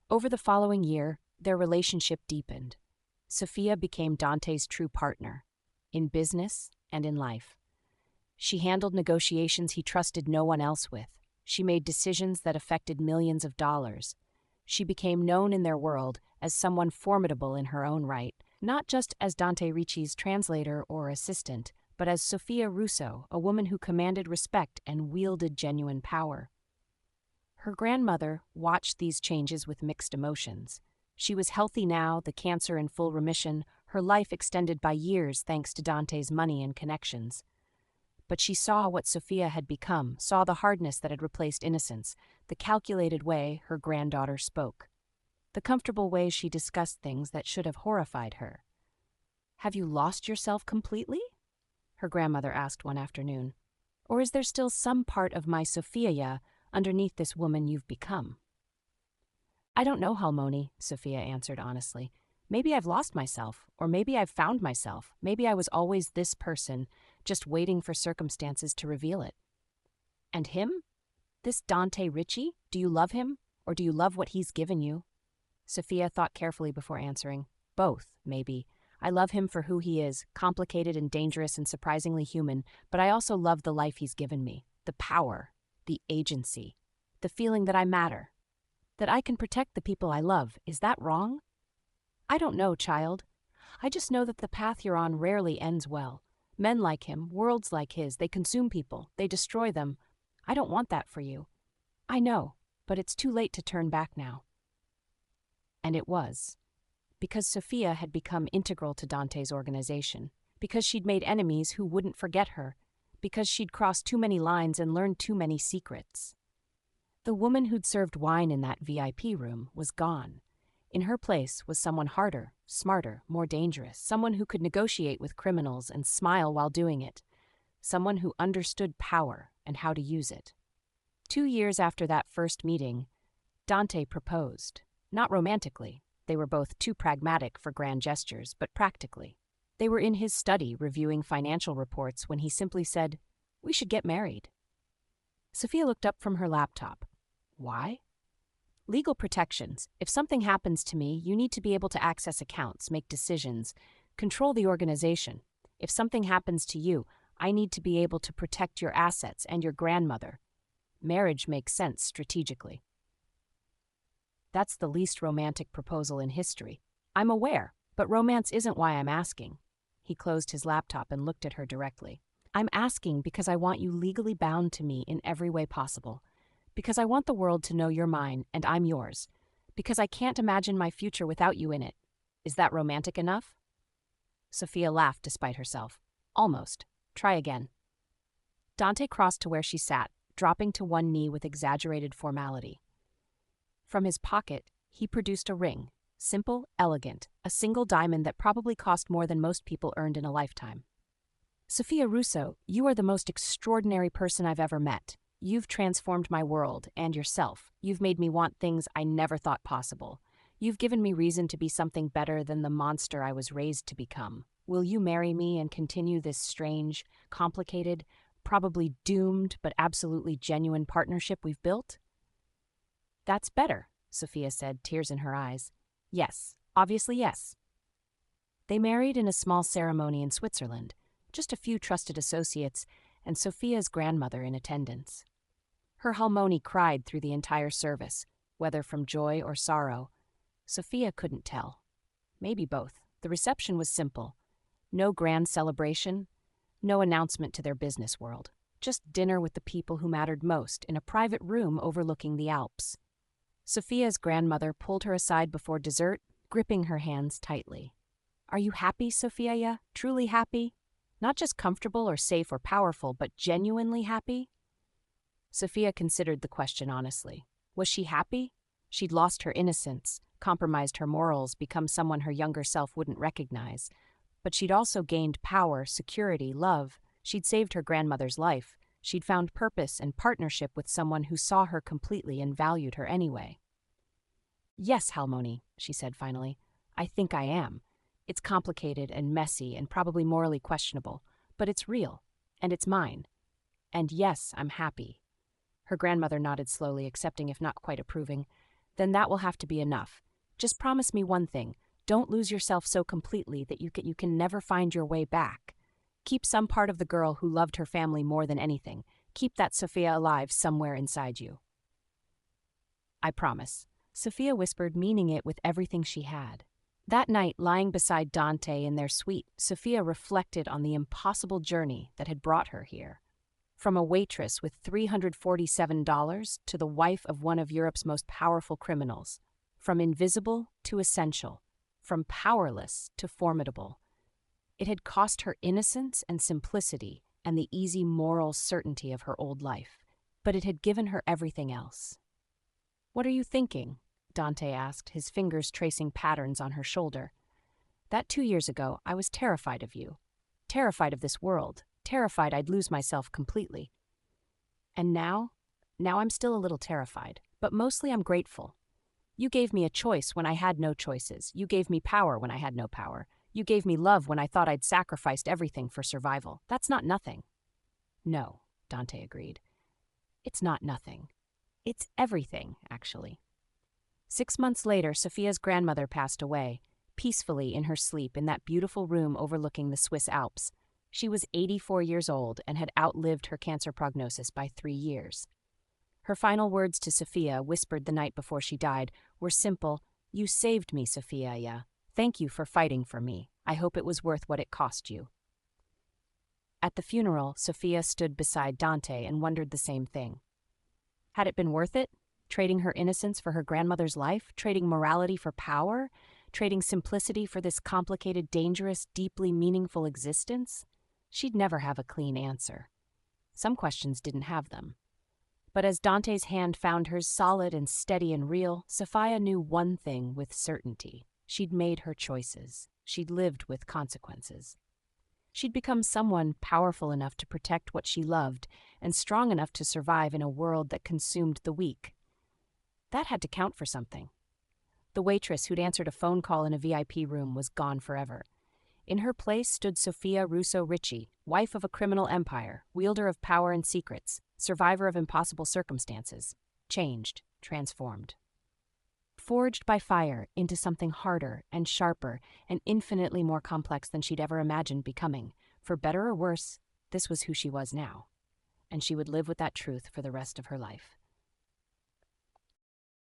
Over the following year, their relationship deepened. Sophia became Dante's true partner, in business and in life. She handled negotiations he trusted no one else with. She made decisions that affected millions of dollars. She became known in their world as someone formidable in her own right, not just as Dante Richi's translator or assistant, but as Sophia Russo, a woman who commanded respect and wielded genuine power. Her grandmother watched these changes with mixed emotions. She was healthy now, the cancer in full remission, her life extended by years thanks to Dante's money and connections. But she saw what Sophia had become, saw the hardness that had replaced innocence, the calculated way her granddaughter spoke, the comfortable way she discussed things that should have horrified her. "Have you lost yourself completely?" her grandmother asked one afternoon. "Or is there still some part of my Sophia underneath this woman you've become?" "I don't know, Halmoni," Sophia answered honestly. "Maybe I've lost myself, or maybe I've found myself. Maybe I was always this person, just waiting for circumstances to reveal it." "And him? This Dante Richi? Do you love him, or do you love what he's given you?" Sophia thought carefully before answering. "Both, maybe. I love him for who he is, complicated and dangerous and surprisingly human, but I also love the life he's given me, the power, the agency, the feeling that I matter, that I can protect the people I love. Is that wrong?" "I don't know, child. I just know that the path you're on rarely ends well. Men like him, worlds like his, they consume people, they destroy them. I don't want that for you. I know, but it's too late to turn back now." And it was. Because Sophia had become integral to Dante's organization, because she'd made enemies who wouldn't forget her, because she'd crossed too many lines and learned too many secrets. The woman who'd served wine in that VIP room was gone. In her place was someone harder, smarter, more dangerous, someone who could negotiate with criminals and smile while doing it, someone who understood power and how to use it. 2 years after that first meeting, Dante proposed, not romantically. They were both too pragmatic for grand gestures, but practically. They were in his study reviewing financial reports when he simply said, "We should get married." Sophia looked up from her laptop. "Why?" "Legal protections. If something happens to me, you need to be able to access accounts, make decisions, control the organization. If something happens to you, I need to be able to protect your assets and your grandmother. Marriage makes sense strategically." "That's the least romantic proposal in history. I'm aware, but romance isn't why I'm asking." He closed his laptop and looked at her directly. I'm asking because I want you legally bound to me in every way possible. Because I want the world to know you're mine and I'm yours. Because I can't imagine my future without you in it. Is that romantic enough? Sophia laughed despite herself. Almost. Try again. Dante crossed to where she sat, dropping to one knee with exaggerated formality. From his pocket, he produced a ring. Simple, elegant, a single diamond that probably cost more than most people earned in a lifetime. Sophia Russo, you are the most extraordinary person I've ever met. You've transformed my world and yourself. You've made me want things I never thought possible. You've given me reason to be something better than the monster I was raised to become. Will you marry me and continue this strange, complicated, probably doomed but absolutely genuine partnership we've built? That's better, Sophia said, tears in her eyes. Yes, obviously yes. They married in a small ceremony in Switzerland, just a few trusted associates, and Sophia's grandmother in attendance. Her Halmoni cried through the entire service, whether from joy or sorrow. Sophia couldn't tell. Maybe both. The reception was simple. No grand celebration, no announcement to their business world. Just dinner with the people who mattered most in a private room overlooking the Alps. Sophia's grandmother pulled her aside before dessert, gripping her hands tightly. Are you happy, Sophia? Truly happy? Not just comfortable or safe or powerful, but genuinely happy? Sophia considered the question honestly. Was she happy? She'd lost her innocence, compromised her morals, become someone her younger self wouldn't recognize. But she'd also gained power, security, love. She'd saved her grandmother's life. She'd found purpose and partnership with someone who saw her completely and valued her anyway. Yes, Halmoni, she said finally. I think I am. It's complicated and messy and probably morally questionable, but it's real, and it's mine. And yes, I'm happy. Her grandmother nodded slowly, accepting if not quite approving. Then that will have to be enough. Just promise me one thing. Don't lose yourself so completely that you can never find your way back. Keep some part of the girl who loved her family more than anything. Keep that Sophia alive somewhere inside you. I promise, Sophia whispered, meaning it with everything she had. That night, lying beside Dante in their suite, Sophia reflected on the impossible journey that had brought her here. From a waitress with $347 to the wife of one of Europe's most powerful criminals. From invisible to essential. From powerless to formidable. It had cost her innocence and simplicity and the easy moral certainty of her old life, but it had given her everything else. What are you thinking? Dante asked, his fingers tracing patterns on her shoulder. That 2 years ago, I was terrified of you. Terrified of this world. Terrified I'd lose myself completely. And now I'm still a little terrified, but mostly I'm grateful. You gave me a choice when I had no choices. You gave me power when I had no power. You gave me love when I thought I'd sacrificed everything for survival. That's not nothing. No, Dante agreed. It's not nothing. It's everything, actually. 6 months later, Sophia's grandmother passed away, peacefully in her sleep in that beautiful room overlooking the Swiss Alps. She was 84 years old and had outlived her cancer prognosis by 3 years. Her final words to Sophia, whispered the night before she died, were simple, "You saved me, Sophia. Thank you for fighting for me. I hope it was worth what it cost you." At the funeral, Sophia stood beside Dante and wondered the same thing. Had it been worth it? Trading her innocence for her grandmother's life? Trading morality for power? Trading simplicity for this complicated, dangerous, deeply meaningful existence? She'd never have a clean answer. Some questions didn't have them. But as Dante's hand found hers solid and steady and real, Sophia knew one thing with certainty. She'd made her choices. She'd lived with consequences. She'd become someone powerful enough to protect what she loved and strong enough to survive in a world that consumed the weak. That had to count for something. The waitress who'd answered a phone call in a VIP room was gone forever. In her place stood Sophia Russo Richi, wife of a criminal empire, wielder of power and secrets, survivor of impossible circumstances, changed, transformed. Forged by fire into something harder and sharper and infinitely more complex than she'd ever imagined becoming. For better or worse, this was who she was now. And she would live with that truth for the rest of her life.